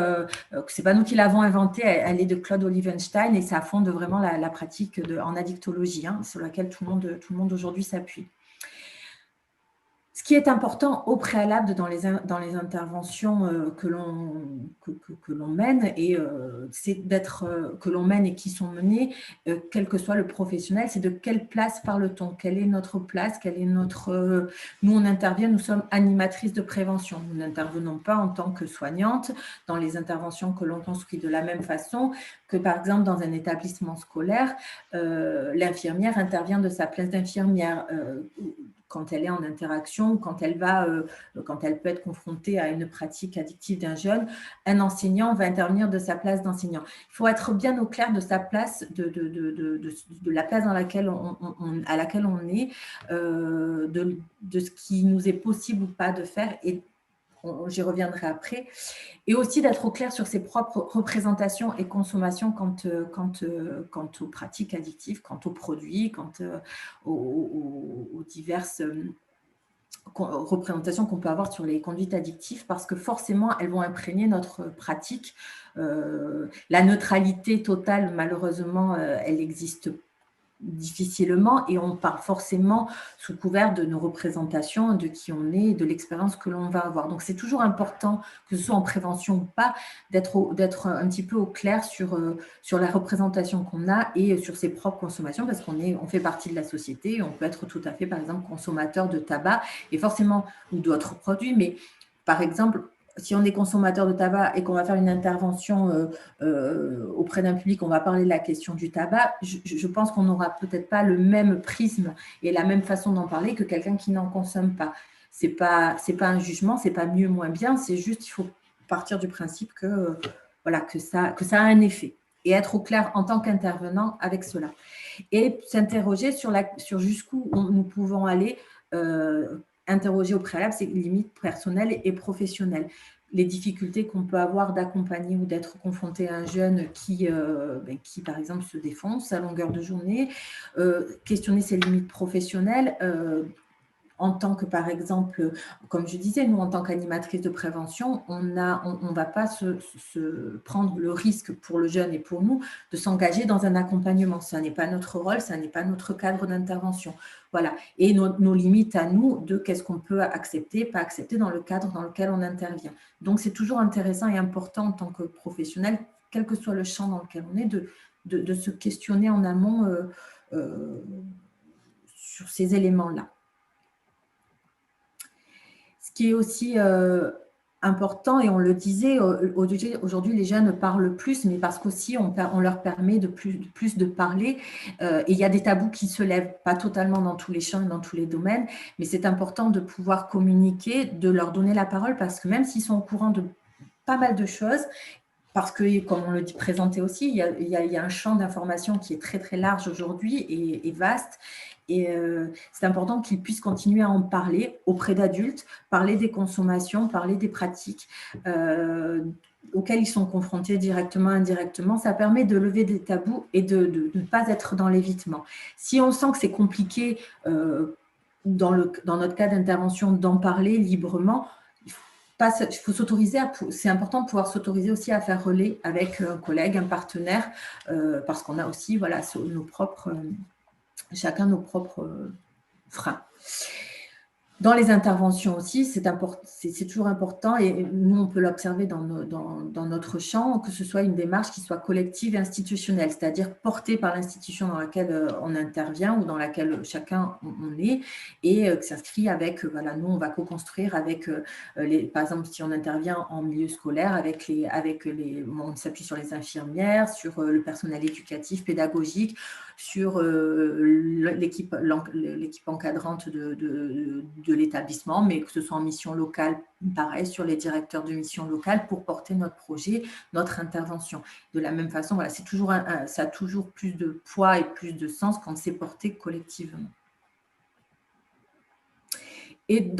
c'est pas nous qui l'avons inventée, elle est de Claude Olivenstein, et ça fonde vraiment la pratique en addictologie, sur laquelle tout le monde aujourd'hui s'appuie. Ce qui est important au préalable dans les interventions que l'on mène, et c'est que l'on mène et qui sont menées, quel que soit le professionnel, c'est de quelle place parle-t-on, quelle est notre place, nous on intervient, nous sommes animatrices de prévention, nous n'intervenons pas en tant que soignantes dans les interventions que l'on construit de la même façon que par exemple dans un établissement scolaire, l'infirmière intervient de sa place d'infirmière, quand elle est en interaction, quand elle peut être confrontée à une pratique addictive d'un jeune, un enseignant va intervenir de sa place d'enseignant. Il faut être bien au clair de sa place, de la place à laquelle on est, de ce qui nous est possible ou pas de faire, et j'y reviendrai après, et aussi d'être au clair sur ses propres représentations et consommations quant aux pratiques addictives, quant aux produits, quant aux diverses représentations qu'on peut avoir sur les conduites addictives, parce que forcément, elles vont imprégner notre pratique. La neutralité totale, malheureusement, elle existe difficilement, et on part forcément sous couvert de nos représentations, de qui on est, de l'expérience que l'on va avoir. Donc c'est toujours important, que ce soit en prévention ou pas, d'être un petit peu au clair sur la représentation qu'on a et sur ses propres consommations, parce on fait partie de la société, on peut être tout à fait, par exemple, consommateur de tabac, et forcément, ou d'autres produits, mais par exemple, si on est consommateur de tabac et qu'on va faire une intervention auprès d'un public, on va parler de la question du tabac, je pense qu'on n'aura peut-être pas le même prisme et la même façon d'en parler que quelqu'un qui n'en consomme pas. C'est pas un jugement, c'est pas mieux, moins bien, c'est juste il faut partir du principe que, voilà, que ça a un effet et être au clair en tant qu'intervenant avec cela. Et s'interroger sur jusqu'où nous pouvons aller, interroger au préalable ses limites personnelles et professionnelles. Les difficultés qu'on peut avoir d'accompagner ou d'être confronté à un jeune qui, par exemple, se défonce à longueur de journée, questionner ses limites professionnelles, en tant que, par exemple, comme je disais, nous, en tant qu'animatrice de prévention, on ne va pas se prendre le risque pour le jeune et pour nous de s'engager dans un accompagnement. Ça n'est pas notre rôle, ça n'est pas notre cadre d'intervention. Voilà. Et nos limites à nous de qu'est-ce qu'on peut accepter, pas accepter dans le cadre dans lequel on intervient. Donc, c'est toujours intéressant et important en tant que professionnel, quel que soit le champ dans lequel on est, de se questionner en amont sur ces éléments-là. Ce qui est aussi important, et on le disait, aujourd'hui les jeunes parlent plus, mais parce qu'aussi on leur permet de plus de parler, et il y a des tabous qui se lèvent, pas totalement dans tous les champs et dans tous les domaines, mais c'est important de pouvoir communiquer, de leur donner la parole, parce que même s'ils sont au courant de pas mal de choses, parce que, comme on le dit, présenté aussi, il y a un champ d'information qui est très très large aujourd'hui et vaste. Et c'est important qu'ils puissent continuer à en parler auprès d'adultes, parler des consommations, parler des pratiques auxquelles ils sont confrontés directement, indirectement. Ça permet de lever des tabous et de ne pas être dans l'évitement. Si on sent que c'est compliqué dans notre cas d'intervention d'en parler librement, il faut s'autoriser, c'est important de pouvoir s'autoriser aussi à faire relais avec un collègue, un partenaire, parce qu'on a aussi voilà, chacun nos propres freins. Dans les interventions aussi, c'est toujours important, et nous, on peut l'observer dans notre champ, que ce soit une démarche qui soit collective et institutionnelle, c'est-à-dire portée par l'institution dans laquelle on intervient ou dans laquelle chacun on est, et qui s'inscrit avec, voilà, nous, on va co-construire avec, par exemple, si on intervient en milieu scolaire, on s'appuie sur les infirmières, sur le personnel éducatif, pédagogique, sur l'équipe encadrante de l'établissement, mais que ce soit en mission locale, pareil, sur les directeurs de mission locale pour porter notre projet, notre intervention. De la même façon, voilà, ça a toujours plus de poids et plus de sens quand c'est porté collectivement. Et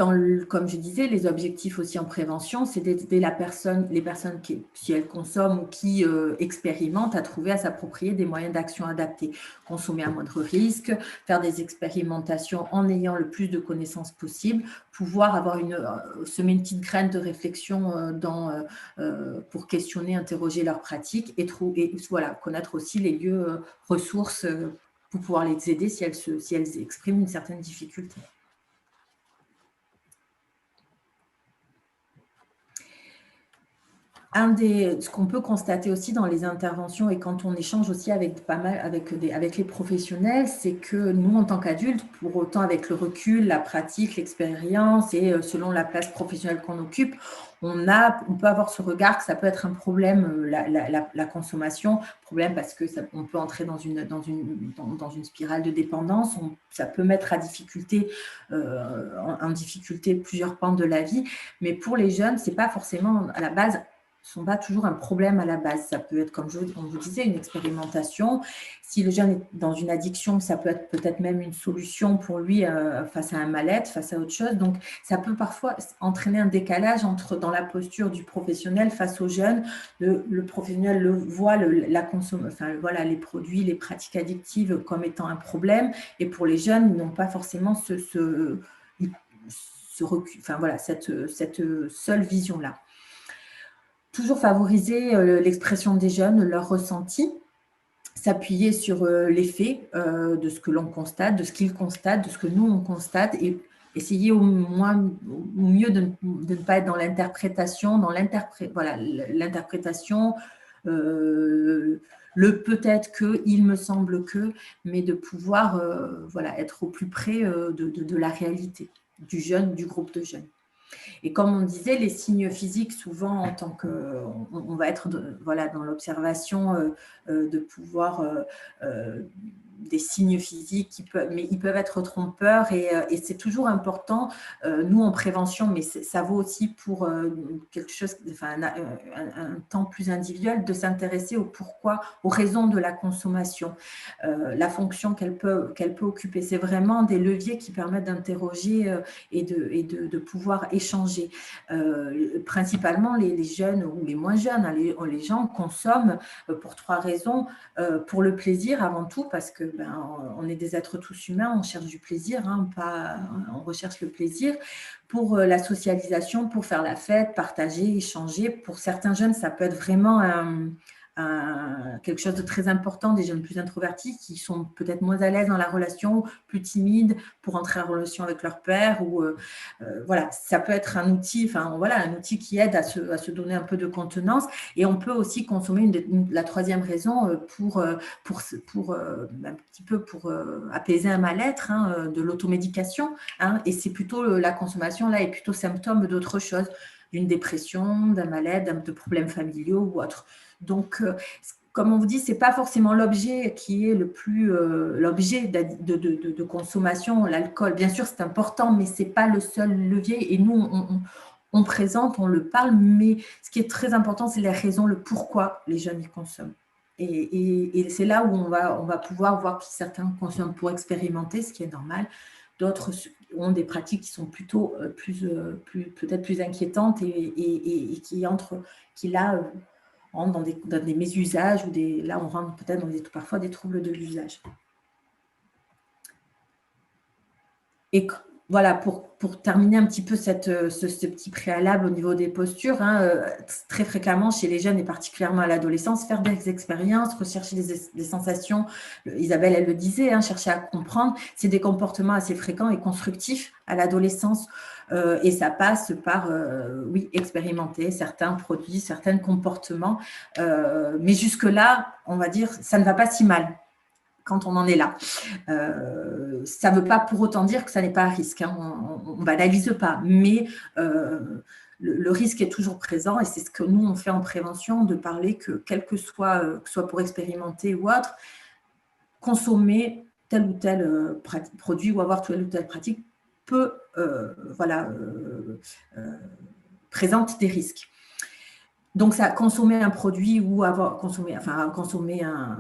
comme je disais, les objectifs aussi en prévention, c'est d'aider les personnes qui, si elles consomment ou qui expérimentent, à trouver, à s'approprier des moyens d'action adaptés. Consommer à moindre risque, faire des expérimentations en ayant le plus de connaissances possible, pouvoir semer une petite graine de réflexion pour questionner, interroger leurs pratiques et voilà, connaître aussi les lieux ressources pour pouvoir les aider si elles expriment une certaine difficulté. Ce qu'on peut constater aussi dans les interventions et quand on échange aussi avec les professionnels, c'est que nous, en tant qu'adultes, pour autant avec le recul, la pratique, l'expérience et selon la place professionnelle qu'on occupe, on peut avoir ce regard que ça peut être un problème, la consommation, problème parce que on peut entrer dans une spirale de dépendance, ça peut mettre en difficulté plusieurs pans de la vie, mais pour les jeunes, c'est pas forcément à la base. Ce ne sont pas toujours un problème à la base. Ça peut être, comme on vous disait, une expérimentation. Si le jeune est dans une addiction, ça peut être peut-être même une solution pour lui face à un mal-être, face à autre chose. Donc, ça peut parfois entraîner un décalage dans la posture du professionnel face au jeune. Le professionnel voit les produits, les pratiques addictives comme étant un problème. Et pour les jeunes, ils n'ont pas forcément cette seule vision-là. Toujours favoriser l'expression des jeunes, leur ressenti, s'appuyer sur les faits de ce que l'on constate, de ce qu'ils constatent, de ce que nous on constate, et essayer au mieux de ne pas être dans l'interprétation, l'interprétation, le peut-être que, il me semble que, mais de pouvoir être au plus près de la réalité du groupe de jeunes. Et comme on disait, les signes physiques, souvent, en tant que, on va être voilà, dans l'observation de pouvoir des signes physiques mais ils peuvent être trompeurs et c'est toujours important, nous en prévention, mais ça vaut aussi pour quelque chose, enfin, un temps plus individuel, de s'intéresser au pourquoi, aux raisons de la consommation, la fonction qu'elle peut occuper. C'est vraiment des leviers qui permettent d'interroger et de pouvoir échanger. Principalement, les jeunes ou les moins jeunes, hein, les gens consomment pour 3 raisons. Pour le plaisir avant tout, parce que on est des êtres tous humains, on cherche du plaisir, hein, on recherche le plaisir. Pour la socialisation, pour faire la fête, partager, échanger. Pour certains jeunes, ça peut être vraiment quelque chose de très important, des jeunes plus introvertis qui sont peut-être moins à l'aise dans la relation, plus timides pour entrer en relation avec leur père. Ou voilà, ça peut être un outil, enfin voilà, un outil qui aide à se donner un peu de contenance. Et on peut aussi consommer la troisième raison pour un petit peu pour apaiser un mal-être, hein, de l'automédication. Hein, et c'est plutôt la consommation là est plutôt symptôme d'autre chose, d'une dépression, d'un mal-être, de problèmes familiaux ou autre. Donc, comme on vous dit, ce n'est pas forcément l'objet qui est le plus l'objet de consommation, l'alcool. Bien sûr, c'est important, mais ce n'est pas le seul levier. Et nous, on présente, on le parle, mais ce qui est très important, c'est les raisons, le pourquoi les jeunes y consomment. Et c'est là où on va pouvoir voir que certains consomment pour expérimenter, ce qui est normal. D'autres ont des pratiques qui sont plutôt peut-être plus inquiétantes et qui là rentre dans des mésusages ou là on rentre peut-être parfois des troubles de l'usage. Et voilà, pour terminer un petit peu ce petit préalable au niveau des postures, hein, très fréquemment chez les jeunes et particulièrement à l'adolescence, faire des expériences, rechercher des sensations, Isabelle, elle le disait, hein, chercher à comprendre, c'est des comportements assez fréquents et constructifs à l'adolescence. Et ça passe par, oui, expérimenter certains produits, certains comportements. Mais jusque-là, on va dire, ça ne va pas si mal quand on en est là. Ça ne veut pas pour autant dire que ça n'est pas un risque. Hein. On ne banalise pas. Mais le risque est toujours présent et c'est ce que nous, on fait en prévention, de parler que ce soit pour expérimenter ou autre, consommer tel ou tel produit ou avoir telle ou telle pratique présente des risques. Donc, ça, consommer un produit ou consommer un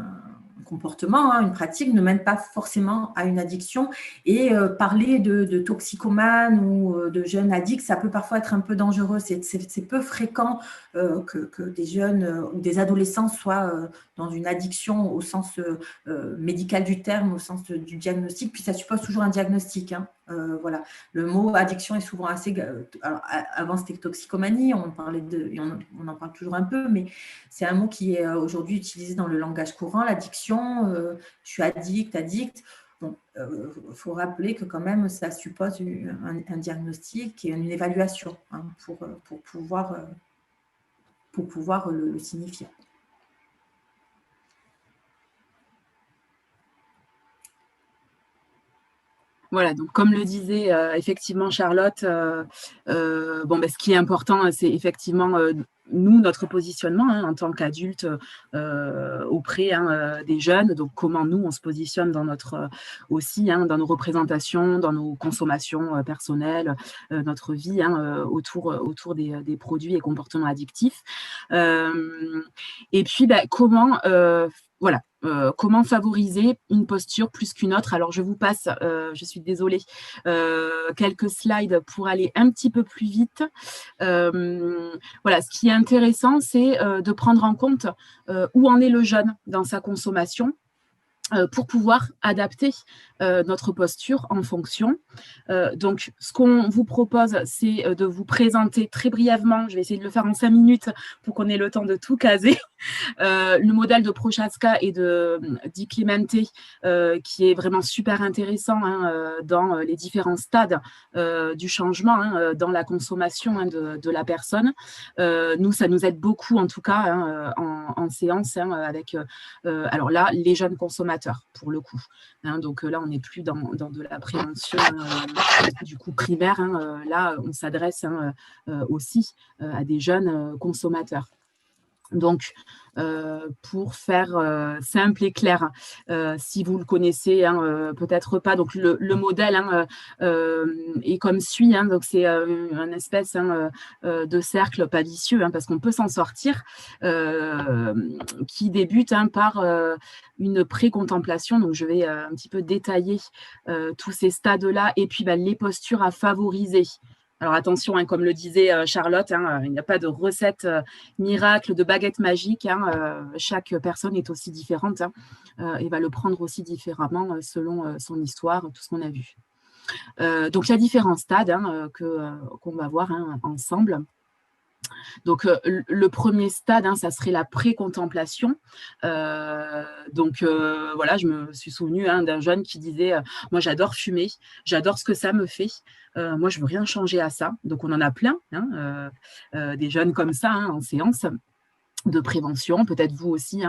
comportement, hein, une pratique ne mène pas forcément à une addiction. Et parler de toxicomanes ou de jeunes addicts, ça peut parfois être un peu dangereux. C'est peu fréquent que des jeunes ou des adolescents soient dans une addiction au sens médical du terme, au sens du diagnostic. Puis ça suppose toujours un diagnostic. Hein. Voilà. Le mot addiction est souvent assez... Alors, avant, c'était toxicomanie, on en parle toujours un peu, mais c'est un mot qui est aujourd'hui utilisé dans le langage courant, l'addiction. Je suis addict. Bon, faut rappeler que quand même, ça suppose un diagnostic et une évaluation, hein, pour pouvoir le signifier. Voilà, donc comme le disait effectivement Charlotte, ce qui est important, c'est effectivement nous, notre positionnement, hein, en tant qu'adultes auprès des jeunes. Donc comment nous, on se positionne dans aussi, hein, dans nos représentations, dans nos consommations personnelles, notre vie, hein, autour des produits et comportements addictifs. Et puis, comment... comment favoriser une posture plus qu'une autre. Alors, je vous passe, je suis désolée, quelques slides pour aller un petit peu plus vite. Voilà, ce qui est intéressant, c'est de prendre en compte où en est le jeune dans sa consommation, pour pouvoir adapter notre posture en fonction. Donc, ce qu'on vous propose, c'est de vous présenter très brièvement, je vais essayer de le faire en 5 minutes pour qu'on ait le temps de tout caser, Le modèle de Prochaska et de Di Clemente, qui est vraiment super intéressant dans les différents stades du changement, dans la consommation de la personne. Nous, ça nous aide beaucoup, en tout cas, en séance, avec, alors là, les jeunes consommateurs, pour le coup. Donc là, on n'est plus dans de la prévention du coup primaire. Là, on s'adresse aussi à des jeunes consommateurs. Donc, pour faire simple et clair, si vous le connaissez, peut-être pas. Donc, le modèle est comme suit. Donc, c'est une espèce de cercle pas vicieux, parce qu'on peut s'en sortir, qui débute par une pré-contemplation. Donc, je vais un petit peu détailler tous ces stades-là et puis les postures à favoriser. Alors attention, comme le disait Charlotte, il n'y a pas de recette miracle, de baguette magique. Chaque personne est aussi différente et va le prendre aussi différemment selon son histoire, tout ce qu'on a vu. Donc il y a différents stades qu'on va voir ensemble. Donc, le premier stade, ça serait la pré-contemplation. Donc, voilà, je me suis souvenue d'un jeune qui disait « Moi, j'adore fumer, j'adore ce que ça me fait. Moi, je ne veux rien changer à ça. » Donc, on en a plein, des jeunes comme ça en séance de prévention, peut-être vous aussi,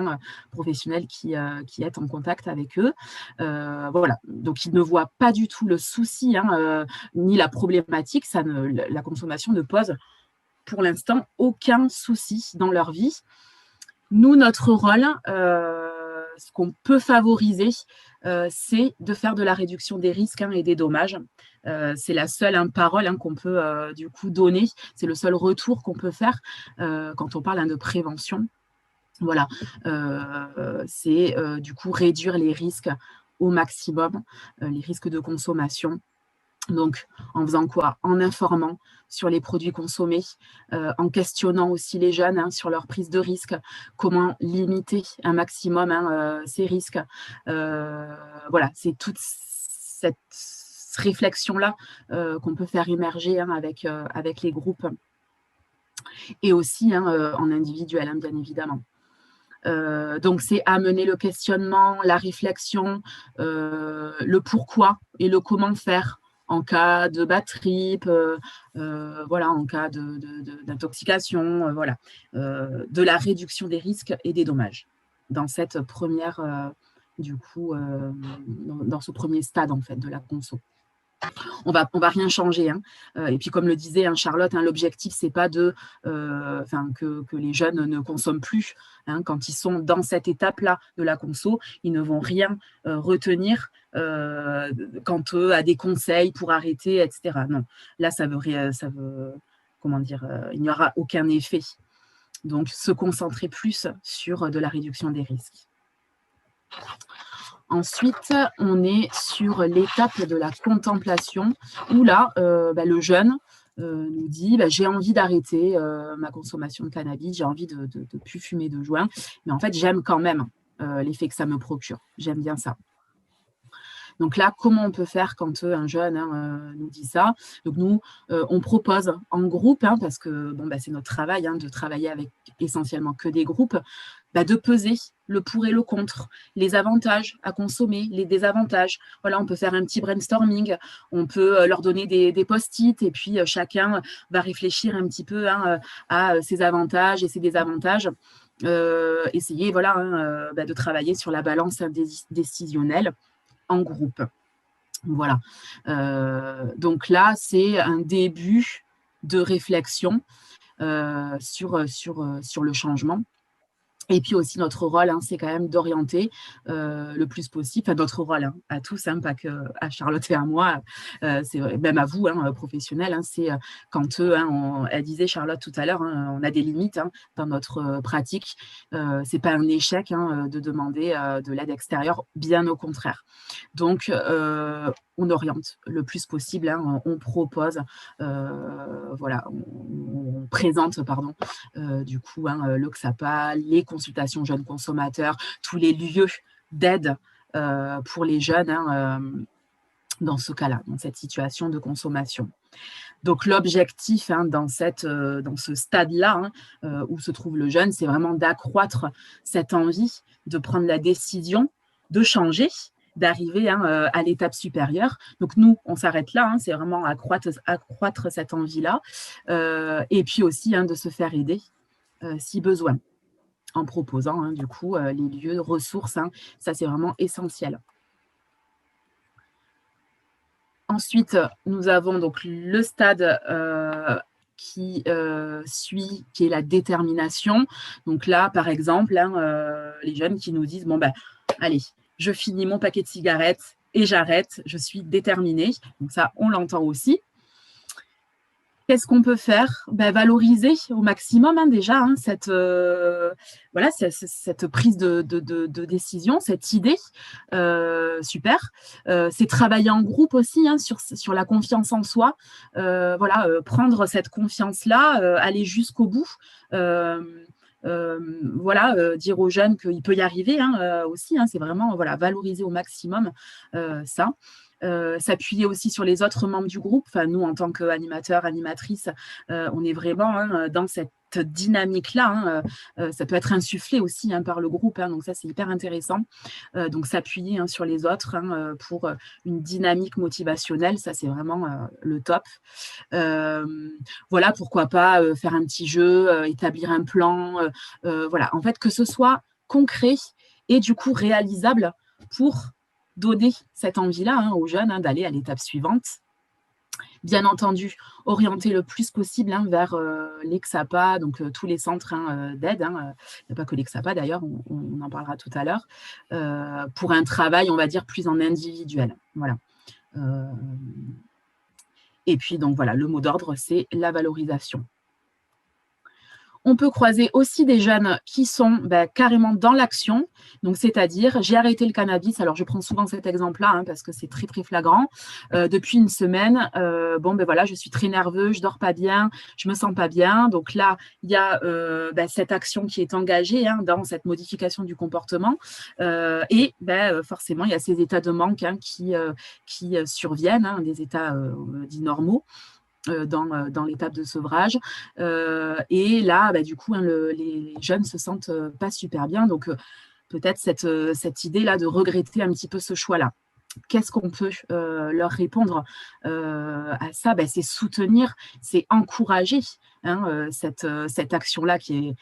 professionnels qui êtes en contact avec eux. Voilà, donc ils ne voient pas du tout le souci ni la problématique. La consommation ne pose pour l'instant aucun souci dans leur vie. Nous, notre rôle, ce qu'on peut favoriser, c'est de faire de la réduction des risques et des dommages. C'est la seule parole qu'on peut du coup donner, c'est le seul retour qu'on peut faire quand on parle de prévention. Voilà, c'est du coup réduire les risques au maximum, les risques de consommation. Donc, en faisant quoi? En informant sur les produits consommés, en questionnant aussi les jeunes sur leur prise de risque, comment limiter un maximum ces risques. Voilà, c'est toute cette réflexion-là qu'on peut faire émerger avec les groupes et aussi en individuel, bien évidemment. Donc, c'est amener le questionnement, la réflexion, le pourquoi et le comment faire en cas de bad trip, voilà, en cas d'intoxication, voilà, de la réduction des risques et des dommages dans cette première, du coup, dans ce premier stade en fait de la conso. On va rien changer. Et puis, comme le disait Charlotte, l'objectif, c'est pas que les jeunes ne consomment plus. Quand ils sont dans cette étape-là de la conso, ils ne vont rien retenir quant à des conseils pour arrêter, etc. Non, là, ça veut comment dire, il n'y aura aucun effet. Donc, se concentrer plus sur de la réduction des risques. Ensuite, on est sur l'étape de la contemplation où là, le jeune nous dit j'ai envie d'arrêter ma consommation de cannabis, j'ai envie de ne plus fumer de joint, mais en fait, j'aime quand même l'effet que ça me procure. J'aime bien ça. Donc là, comment on peut faire quand un jeune nous dit ça? Donc nous, on propose en groupe, parce que c'est notre travail de travailler avec essentiellement que des groupes, de peser le pour et le contre, les avantages à consommer, les désavantages. Voilà, on peut faire un petit brainstorming, on peut leur donner des post-it et puis chacun va réfléchir un petit peu à ses avantages et ses désavantages. Essayer de travailler sur la balance décisionnelle en groupe. Voilà. Donc là, c'est un début de réflexion sur le changement. Et puis aussi, notre rôle, c'est quand même d'orienter le plus possible, enfin notre rôle à tous, pas qu'à Charlotte et à moi, c'est même à vous, professionnels, c'est quand elle disait Charlotte tout à l'heure, on a des limites dans notre pratique, c'est pas un échec de demander de l'aide extérieure, bien au contraire. Donc, on oriente le plus possible, on propose, voilà, on présente, pardon, du coup, le XAPA, les consultations jeunes consommateurs, tous les lieux d'aide pour les jeunes dans ce cas-là, dans cette situation de consommation. Donc, l'objectif dans ce stade-là où se trouve le jeune, c'est vraiment d'accroître cette envie de prendre la décision, de changer, d'arriver à l'étape supérieure. Donc, nous, on s'arrête là, c'est vraiment accroître cette envie-là. Et puis aussi de se faire aider si besoin, en proposant du coup les lieux, ressources. Ça, c'est vraiment essentiel. Ensuite, nous avons donc le stade qui suit, qui est la détermination. Donc là, par exemple, les jeunes qui nous disent, bon, ben, allez, je finis mon paquet de cigarettes et j'arrête, je suis déterminée. Donc ça, on l'entend aussi. Qu'est-ce qu'on peut faire? Valoriser au maximum déjà cette prise de décision, cette idée. Super. C'est travailler en groupe aussi sur la confiance en soi. Prendre cette confiance-là, aller jusqu'au bout. Dire aux jeunes qu'il peut y arriver aussi. C'est vraiment valoriser au maximum ça. S'appuyer aussi sur les autres membres du groupe. Enfin, nous, en tant qu'animateurs, animatrices, on est vraiment dans cette dynamique-là. Ça peut être insufflé aussi par le groupe. Donc ça, c'est hyper intéressant. Donc s'appuyer sur les autres pour une dynamique motivationnelle, ça, c'est vraiment le top. Pourquoi pas faire un petit jeu, établir un plan. En fait, que ce soit concret et du coup réalisable pour donner cette envie-là aux jeunes d'aller à l'étape suivante. Bien entendu, orienter le plus possible vers l'EXAPA, donc tous les centres d'aide. Il n'y a pas que l'EXAPA d'ailleurs, on en parlera tout à l'heure, pour un travail, on va dire, plus en individuel. Voilà. Et puis, donc voilà, le mot d'ordre, c'est la valorisation. On peut croiser aussi des jeunes qui sont carrément dans l'action, donc c'est-à-dire j'ai arrêté le cannabis. Alors je prends souvent cet exemple-là parce que c'est très très flagrant. Depuis une semaine, je suis très nerveux, je dors pas bien, je me sens pas bien. Donc là, il y a cette action qui est engagée dans cette modification du comportement et forcément il y a ces états de manque qui surviennent, des états dits normaux. Dans l'étape de sevrage. Et là, du coup, les jeunes se sentent pas super bien. Donc, peut-être cette idée-là de regretter un petit peu ce choix-là. Qu'est-ce qu'on peut leur répondre à ça? C'est soutenir, c'est encourager cette action-là qui est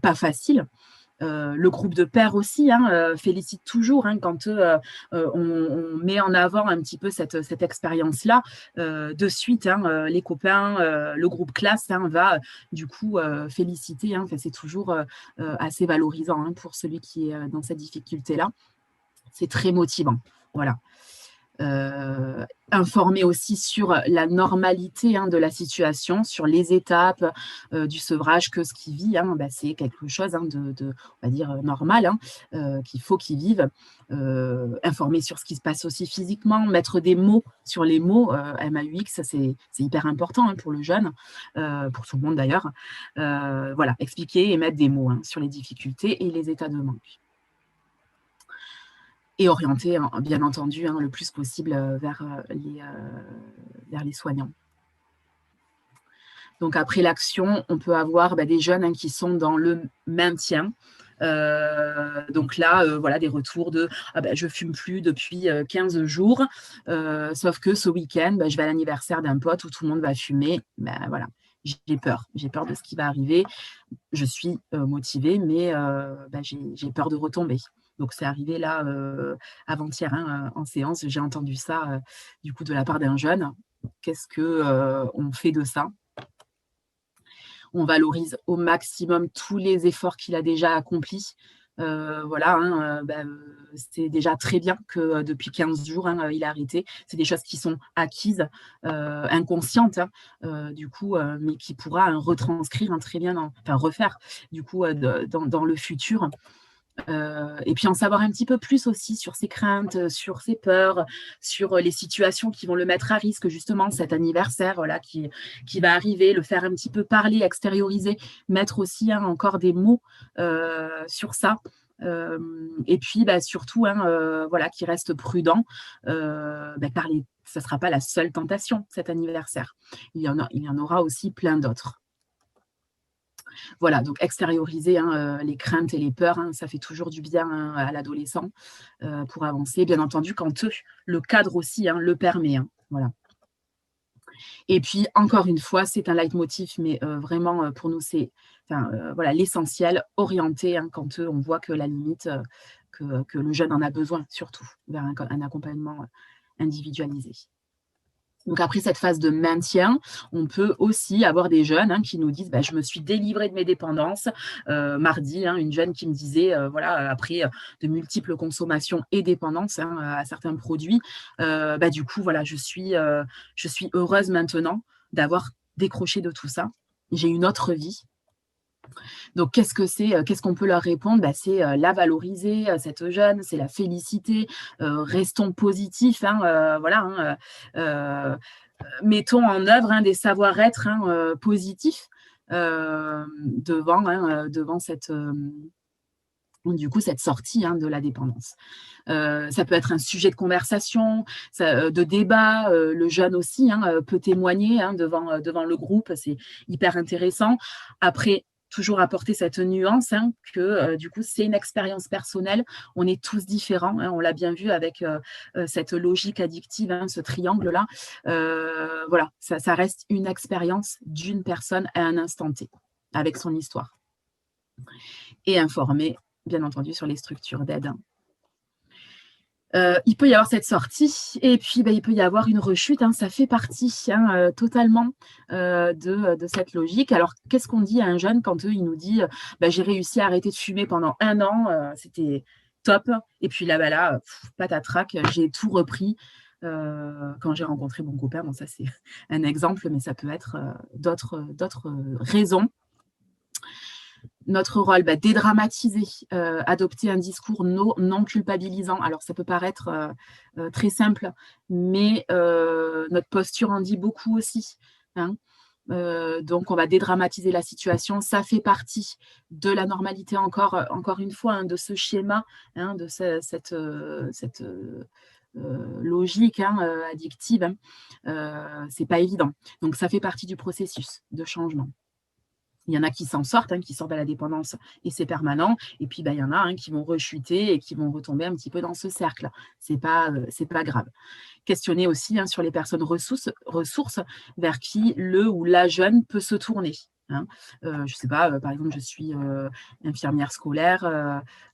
pas facile. Le groupe de pairs aussi félicite toujours quand on met en avant un petit peu cette expérience-là. De suite, les copains, le groupe classe va du coup féliciter. C'est toujours assez valorisant pour celui qui est dans cette difficulté-là. C'est très motivant. Voilà. Informer aussi sur la normalité de la situation, sur les étapes du sevrage, que ce qu'il vit, c'est quelque chose de, on va dire, normal, qu'il faut qu'il vive. Informer sur ce qui se passe aussi physiquement, mettre des mots sur les mots, MAUX, c'est hyper important pour le jeune, pour tout le monde d'ailleurs. Expliquer et mettre des mots sur les difficultés et les états de manque. Et orienter, bien entendu, le plus possible vers les soignants. Donc, après l'action, on peut avoir des jeunes qui sont dans le maintien. Donc là, des retours de « je fume plus depuis 15 jours, sauf que ce week-end, je vais à l'anniversaire d'un pote où tout le monde va fumer. » J'ai peur de ce qui va arriver. Je suis motivée, mais j'ai peur de retomber. Donc, c'est arrivé là avant-hier en séance. J'ai entendu ça du coup de la part d'un jeune. Qu'est-ce qu'on fait de ça? On valorise au maximum tous les efforts qu'il a déjà accomplis. C'est déjà très bien que depuis 15 jours, il a arrêté. C'est des choses qui sont acquises, inconscientes, du coup, mais qui pourra retranscrire très bien, refaire du coup dans le futur. Et puis en savoir un petit peu plus aussi sur ses craintes, sur ses peurs, sur les situations qui vont le mettre à risque, justement, cet anniversaire qui va arriver, le faire un petit peu parler, extérioriser, mettre aussi encore des mots sur ça. Et puis, surtout, voilà, qui reste prudent, car ça ne sera pas la seule tentation, cet anniversaire. Il y en aura aussi plein d'autres. Voilà, donc extérioriser les craintes et les peurs, ça fait toujours du bien à l'adolescent pour avancer, bien entendu, quand le cadre aussi le permet. Voilà. Et puis, encore une fois, c'est un leitmotiv, mais vraiment, pour nous, c'est voilà, l'essentiel, orienter quand on voit que la limite, que le jeune en a besoin, surtout, vers un accompagnement individualisé. Donc, après cette phase de maintien, on peut aussi avoir des jeunes qui nous disent je me suis délivrée de mes dépendances. Mardi, une jeune qui me disait, voilà, après de multiples consommations et dépendances à certains produits, du coup, voilà, je suis heureuse maintenant d'avoir décroché de tout ça. J'ai une autre vie. Donc, qu'est-ce que c'est? Qu'est-ce qu'on peut leur répondre? C'est la valoriser, cette jeune, c'est la féliciter, restons positifs, voilà, mettons en œuvre des savoir-être positifs devant cette, du coup, cette sortie de la dépendance. Ça peut être un sujet de conversation, de débat. Le jeune aussi peut témoigner devant le groupe. C'est hyper intéressant. Après, toujours apporter cette nuance que du coup, c'est une expérience personnelle. On est tous différents. On l'a bien vu avec cette logique addictive, ce triangle-là. Voilà, ça reste une expérience d'une personne à un instant T, avec son histoire. Et informer, bien entendu, sur les structures d'aide. Il peut y avoir cette sortie et puis il peut y avoir une rechute. Ça fait partie totalement de cette logique. Alors, qu'est-ce qu'on dit à un jeune quand il nous dit j'ai réussi à arrêter de fumer pendant 1 an, c'était top. Et puis là, patatrac, j'ai tout repris quand j'ai rencontré mon copain. Bon, ça, c'est un exemple, mais ça peut être d'autres raisons. Notre rôle, dédramatiser, adopter un discours non culpabilisant. Alors, ça peut paraître très simple, mais notre posture en dit beaucoup aussi. Donc, on va dédramatiser la situation. Ça fait partie de la normalité, encore une fois, de ce schéma, de cette logique addictive. C'est pas évident. Donc, ça fait partie du processus de changement. Il y en a qui s'en sortent, qui sortent de la dépendance et c'est permanent. Et puis, il y en a qui vont rechuter et qui vont retomber un petit peu dans ce cercle. C'est pas grave. Questionner aussi sur les personnes ressources vers qui le ou la jeune peut se tourner. Je ne sais pas, par exemple, je suis infirmière scolaire.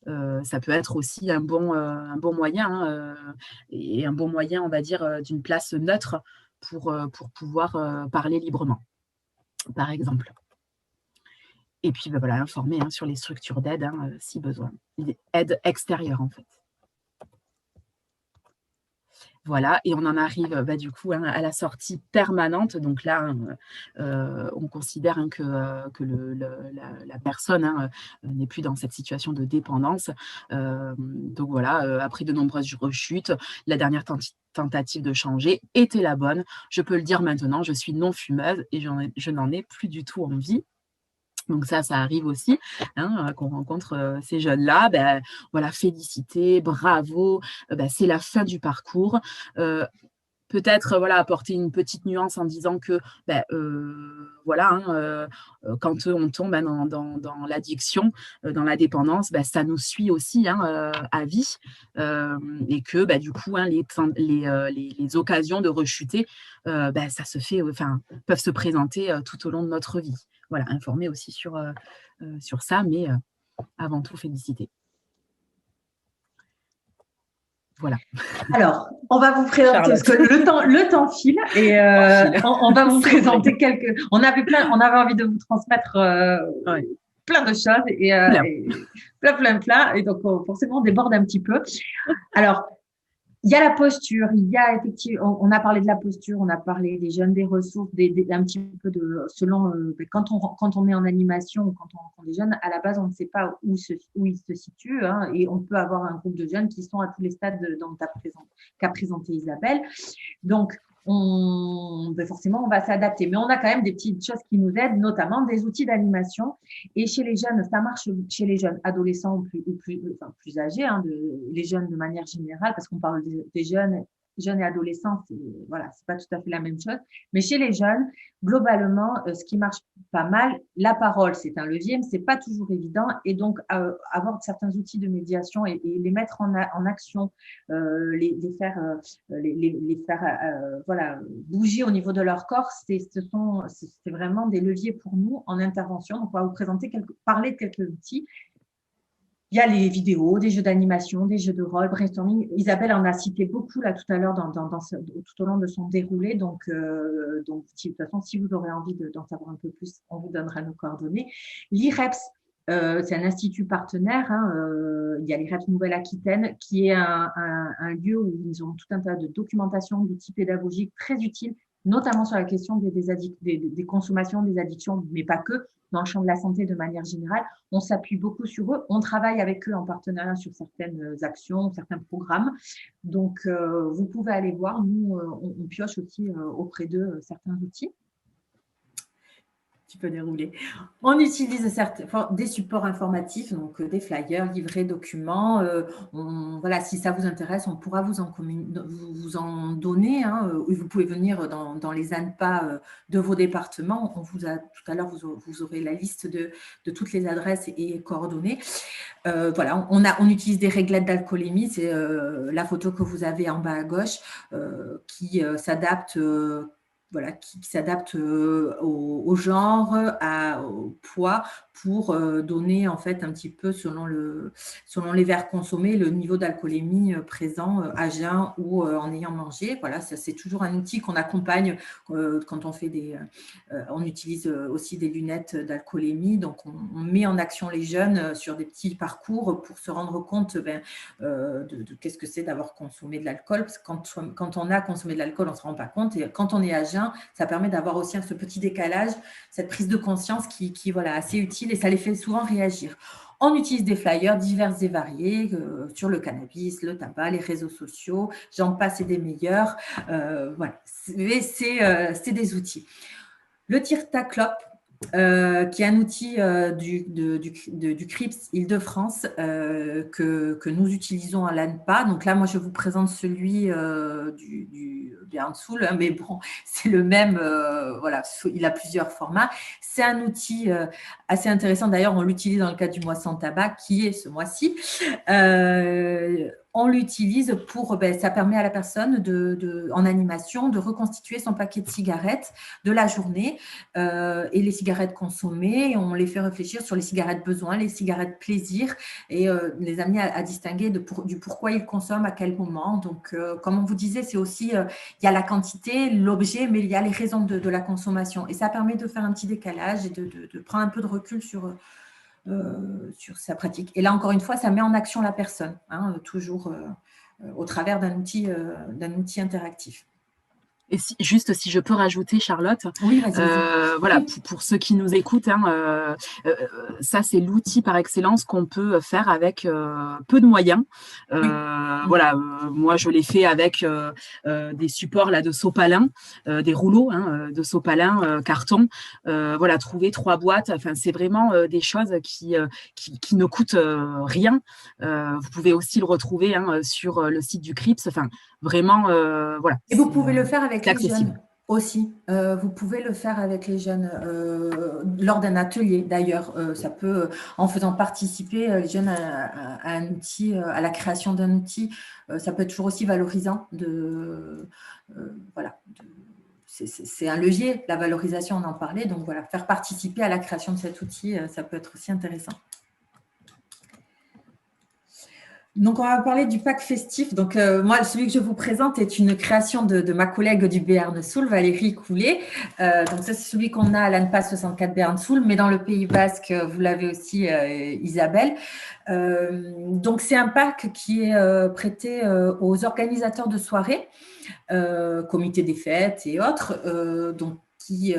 Ça peut être aussi un bon moyen et un bon moyen, on va dire, d'une place neutre pour pouvoir parler librement, par exemple. Et puis, voilà, informer sur les structures d'aide si besoin. Aide extérieure, en fait. Voilà, et on en arrive du coup à la sortie permanente. Donc là, on considère que la personne n'est plus dans cette situation de dépendance. Donc voilà, après de nombreuses rechutes, la dernière tentative de changer était la bonne. Je peux le dire maintenant, je suis non-fumeuse et je n'en ai plus du tout envie. Donc ça arrive aussi, qu'on rencontre ces jeunes-là. Voilà, féliciter, bravo, c'est la fin du parcours. Peut-être voilà, apporter une petite nuance en disant que voilà, quand on tombe dans l'addiction, dans la dépendance, ça nous suit aussi à vie. Et que du coup, les occasions de rechuter, ça se fait, peuvent se présenter tout au long de notre vie. Voilà, informer aussi sur ça, mais avant tout, féliciter. Voilà. Alors, on va vous présenter, parce que le temps file, et on va vous présenter quelques. On avait envie de vous transmettre plein de choses, et plein. Et donc, forcément, on déborde un petit peu. Alors, il y a la posture, il y a effectivement, on a parlé de la posture, on a parlé des jeunes, des ressources, un petit peu de selon quand on est en animation ou quand on rencontre des jeunes, à la base on ne sait pas où ils se situent, et on peut avoir un groupe de jeunes qui sont à tous les stades qu'a présenté Isabelle. Donc forcément, on va s'adapter. Mais on a quand même des petites choses qui nous aident, notamment des outils d'animation. Et chez les jeunes, ça marche chez les jeunes adolescents enfin, plus âgés, hein, les jeunes de manière générale, parce qu'on parle des jeunes et adolescents, voilà, c'est pas tout à fait la même chose. Mais chez les jeunes, globalement, ce qui marche pas mal, la parole, c'est un levier, mais c'est pas toujours évident. Et donc, avoir certains outils de médiation et les mettre en action, les faire voilà, bouger au niveau de leur corps, c'est vraiment des leviers pour nous en intervention. Donc, on va vous parler de quelques outils. Il y a les vidéos, des jeux d'animation, des jeux de rôle, brainstorming. Isabelle en a cité beaucoup là tout à l'heure tout au long de son déroulé. Donc, de toute façon, si vous aurez envie d'en savoir un peu plus, on vous donnera nos coordonnées. L'IREPS, c'est un institut partenaire. Il y a l'IREPS Nouvelle-Aquitaine, qui est un lieu où ils ont tout un tas de documentation, d'outils pédagogiques très utiles, notamment sur la question des consommations, des addictions, mais pas que, dans le champ de la santé de manière générale. On s'appuie beaucoup sur eux. On travaille avec eux en partenariat sur certaines actions, certains programmes. Donc, vous pouvez aller voir. Nous, on pioche aussi auprès d'eux certains outils. Tu peux dérouler. On utilise des supports informatifs, donc des flyers, livrets, documents. Voilà, si ça vous intéresse, on pourra vous en donner. Hein, vous pouvez venir dans les ANPA de vos départements. Tout à l'heure, vous aurez la liste de toutes les adresses et coordonnées. Voilà, on utilise des réglettes d'alcoolémie. C'est la photo que vous avez en bas à gauche qui s'adapte. Voilà, qui s'adapte au genre, au poids, pour donner en fait un petit peu selon les verres consommés, le niveau d'alcoolémie présent à jeun ou en ayant mangé. Voilà, c'est toujours un outil qu'on accompagne quand on fait on utilise aussi des lunettes d'alcoolémie. Donc, on met en action les jeunes sur des petits parcours pour se rendre compte de qu'est-ce que c'est d'avoir consommé de l'alcool. Parce que quand on a consommé de l'alcool, on ne se rend pas compte. Et quand on est à jeun, ça permet d'avoir aussi ce petit décalage, cette prise de conscience qui voilà, assez utile et ça les fait souvent réagir. On utilise des flyers divers et variés sur le cannabis, le tabac, les réseaux sociaux, j'en passe et des meilleurs. Voilà, c'est des outils. Le tir-ta-clope, qui est un outil du CRIPS Île-de-France que nous utilisons à l'ANPA. Donc là, moi, je vous présente celui du Bernsoul, hein, mais bon, c'est le même, voilà, il a plusieurs formats. C'est un outil assez intéressant. D'ailleurs, on l'utilise dans le cadre du mois sans tabac, qui est ce mois-ci. On l'utilise ça permet à la personne en animation de reconstituer son paquet de cigarettes de la journée et les cigarettes consommées. On les fait réfléchir sur les cigarettes besoin, les cigarettes plaisir et les amener à distinguer du pourquoi ils consomment, à quel moment. Donc, comme on vous disait, c'est aussi, il y a la quantité, l'objet, mais il y a les raisons de la consommation. Et ça permet de faire un petit décalage et de prendre un peu de recul sur sa pratique. Et là, encore une fois, ça met en action la personne, hein, toujours au travers d'un outil interactif. Et juste si je peux rajouter, Charlotte, oui, vas-y. Voilà, pour ceux qui nous écoutent, hein, ça c'est l'outil par excellence qu'on peut faire avec peu de moyens. Voilà, moi je l'ai fait avec des supports là de sopalin, des rouleaux de sopalin, carton. Voilà, trouver 3 boîtes. Enfin, c'est vraiment des choses qui ne coûtent rien. Vous pouvez aussi le retrouver sur le site du CRIPS. Enfin, vraiment, voilà. Et vous pouvez le faire avec les jeunes aussi. Vous pouvez le faire avec les jeunes lors d'un atelier. D'ailleurs, ça peut, en faisant participer les jeunes à un outil, à la création d'un outil, ça peut être toujours aussi valorisant. Voilà. C'est un levier, la valorisation, on en parlait. Donc voilà, faire participer à la création de cet outil, ça peut être aussi intéressant. Donc, on va parler du pack festif. Donc, moi, celui que je vous présente est une création de ma collègue du Béarn-Soul, Valérie Coulet. Donc, ça, c'est celui qu'on a à l'ANPA 64 Béarn-Soul, mais dans le Pays Basque, vous l'avez aussi, Isabelle. Donc, c'est un pack qui est prêté aux organisateurs de soirées, comités des fêtes et autres, donc qui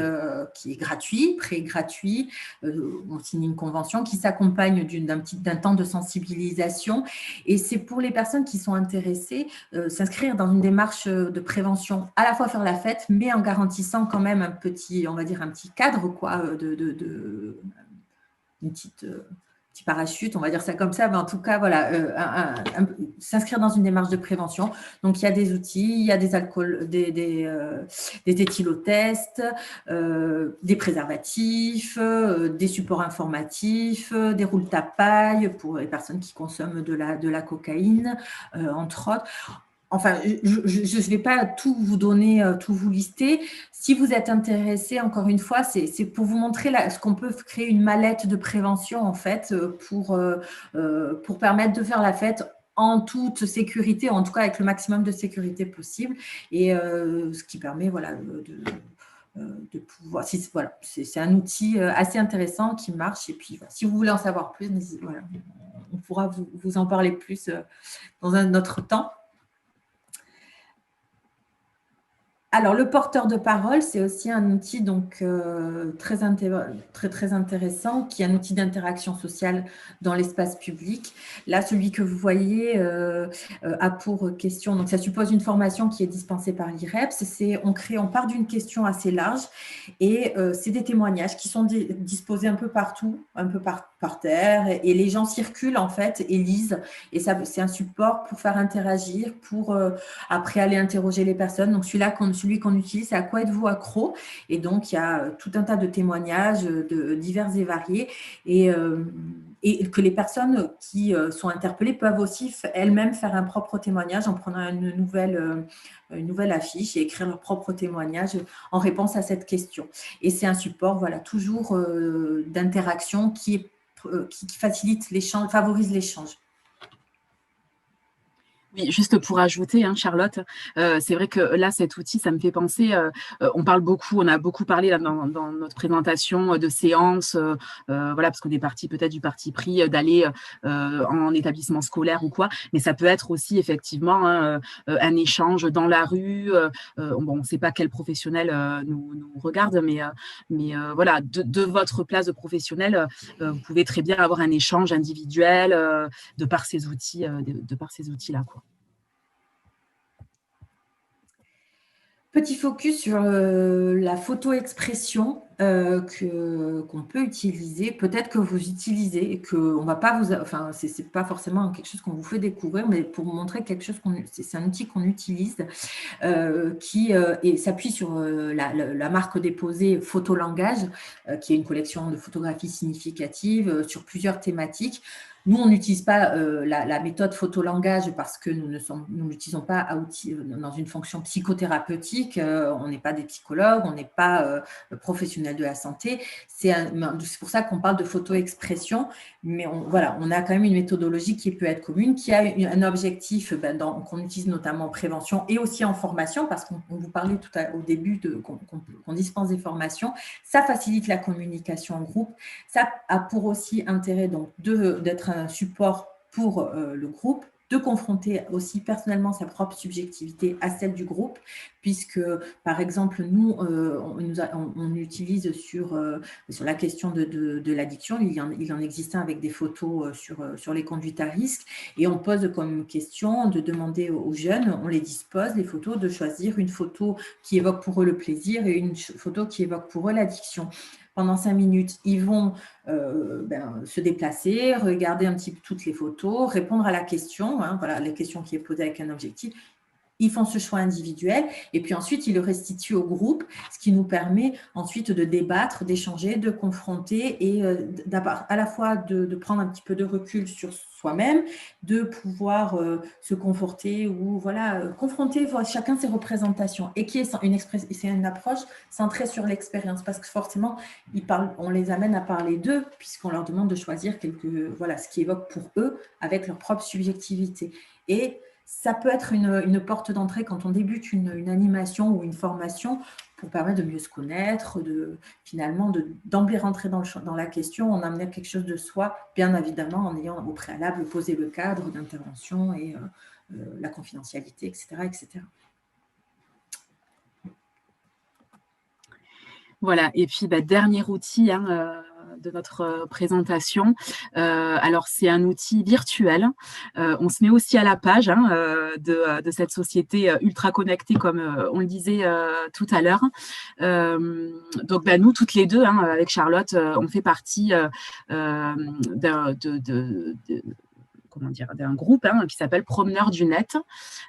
est gratuit, pré-gratuit. On signe une convention qui s'accompagne d'un temps de sensibilisation. Et c'est pour les personnes qui sont intéressées, s'inscrire dans une démarche de prévention, à la fois faire la fête, mais en garantissant quand même un petit cadre, quoi, une petite petit parachute, on va dire ça comme ça, mais en tout cas, voilà, s'inscrire dans une démarche de prévention. Donc, il y a des outils, il y a des alcools, des éthylotests, des préservatifs, des supports informatifs, des roules tapailles pour les personnes qui consomment de la cocaïne, entre autres. Enfin, je ne vais pas tout vous donner, tout vous lister. Si vous êtes intéressé, encore une fois, c'est pour vous montrer ce qu'on peut créer une mallette de prévention, en fait, pour permettre de faire la fête en toute sécurité, en tout cas avec le maximum de sécurité possible, et ce qui permet, voilà, de pouvoir. Voilà, c'est un outil assez intéressant qui marche. Et puis, voilà, si vous voulez en savoir plus, voilà, on pourra vous en parler plus dans un autre temps. Alors, le porteur de parole, c'est aussi un outil donc, très intéressant, qui est un outil d'interaction sociale dans l'espace public. Là, celui que vous voyez a pour question, donc ça suppose une formation qui est dispensée par l'IREPS. On part d'une question assez large et c'est des témoignages qui sont disposés un peu partout, un peu par terre, et les gens circulent en fait et lisent. Et c'est un support pour faire interagir, pour après aller interroger les personnes. Donc celui qu'on utilise, c'est À quoi êtes-vous accro? Et donc il y a tout un tas de témoignages divers et variés, et que les personnes qui sont interpellées peuvent aussi elles-mêmes faire un propre témoignage en prenant une nouvelle affiche et écrire leur propre témoignage en réponse à cette question. Et c'est un support, voilà, toujours d'interaction qui facilite l'échange, favorise l'échange. Oui, juste pour ajouter, hein, Charlotte, c'est vrai que là, cet outil, ça me fait penser, on a beaucoup parlé là, dans notre présentation de séances, voilà, parce qu'on est parti peut-être du parti pris d'aller en établissement scolaire ou quoi, mais ça peut être aussi effectivement un échange dans la rue. Bon, on ne sait pas quel professionnel nous regarde, mais voilà, de votre place de professionnel, vous pouvez très bien avoir un échange individuel de par ces outils-là, quoi. Petit focus sur la photo-expression qu'on peut utiliser, peut-être que vous utilisez, et qu'on va pas vous... Enfin, c'est pas forcément quelque chose qu'on vous fait découvrir, mais pour vous montrer quelque chose c'est un outil qu'on utilise qui s'appuie sur la marque déposée Photolangage, qui est une collection de photographies significatives sur plusieurs thématiques. Nous, on n'utilise pas la méthode photolangage parce que nous n'utilisons pas dans une fonction psychothérapeutique. On n'est pas des psychologues, on n'est pas professionnels de la santé. C'est pour ça qu'on parle de photo-expression. Mais on a quand même une méthodologie qui peut être commune, qui a un objectif qu'on utilise notamment en prévention et aussi en formation, parce qu'on vous parlait au début qu'on dispense des formations. Ça facilite la communication en groupe. Ça a pour aussi intérêt donc d'être un support pour le groupe, de confronter aussi personnellement sa propre subjectivité à celle du groupe, puisque, par exemple, nous, on utilise sur la question de l'addiction, il en existe un avec des photos sur les conduites à risque, et on pose comme question de demander aux jeunes, on les dispose, les photos, de choisir une photo qui évoque pour eux le plaisir et une photo qui évoque pour eux l'addiction. Pendant 5 minutes, ils vont se déplacer, regarder un petit peu toutes les photos, répondre à la question, voilà, la question qui est posée avec un objectif. Ils font ce choix individuel et puis ensuite, ils le restituent au groupe, ce qui nous permet ensuite de débattre, d'échanger, de confronter et à la fois de prendre un petit peu de recul sur soi-même, de pouvoir se conforter ou confronter chacun ses représentations et qui est c'est une approche centrée sur l'expérience parce que forcément, on les amène à parler d'eux puisqu'on leur demande de choisir ce qui évoque pour eux avec leur propre subjectivité. Et ça peut être une porte d'entrée quand on débute une animation ou une formation pour permettre de mieux se connaître, finalement d'emblée rentrer dans la question, en amenant quelque chose de soi, bien évidemment en ayant au préalable posé le cadre d'intervention et la confidentialité, etc., etc. Voilà, et puis dernier outil de notre présentation. Alors, c'est un outil virtuel. On se met aussi à la page de cette société ultra connectée, comme on le disait tout à l'heure. Donc, nous, toutes les deux, avec Charlotte, on fait partie comment dire, d'un groupe qui s'appelle Promeneurs du Net.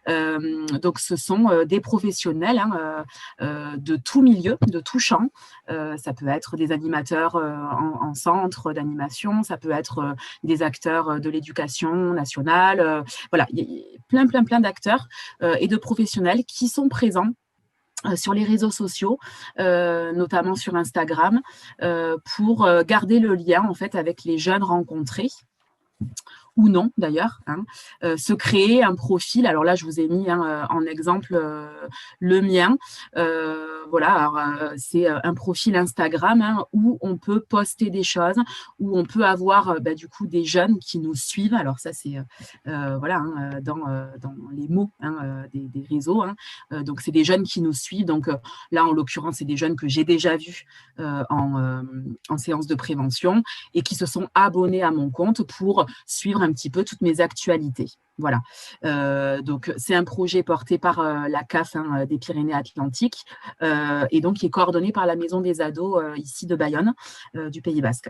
Donc, ce sont des professionnels de tout milieu, de tout champ. Ça peut être des animateurs en centre d'animation, ça peut être des acteurs de l'éducation nationale. Voilà, il y a plein d'acteurs et de professionnels qui sont présents sur les réseaux sociaux, notamment sur Instagram, pour garder le lien en fait avec les jeunes rencontrés ou non d'ailleurs, se créer un profil. Alors là, je vous ai mis en exemple le mien. Voilà, alors, c'est un profil Instagram où on peut poster des choses, où on peut avoir du coup des jeunes qui nous suivent. Alors ça, c'est voilà, dans les mots des réseaux. Donc, c'est des jeunes qui nous suivent. Donc là, en l'occurrence, c'est des jeunes que j'ai déjà vus en séance de prévention et qui se sont abonnés à mon compte pour suivre un petit peu toutes mes actualités. Voilà. Donc, c'est un projet porté par la CAF des Pyrénées-Atlantiques et donc qui est coordonné par la Maison des ados ici de Bayonne, du Pays Basque.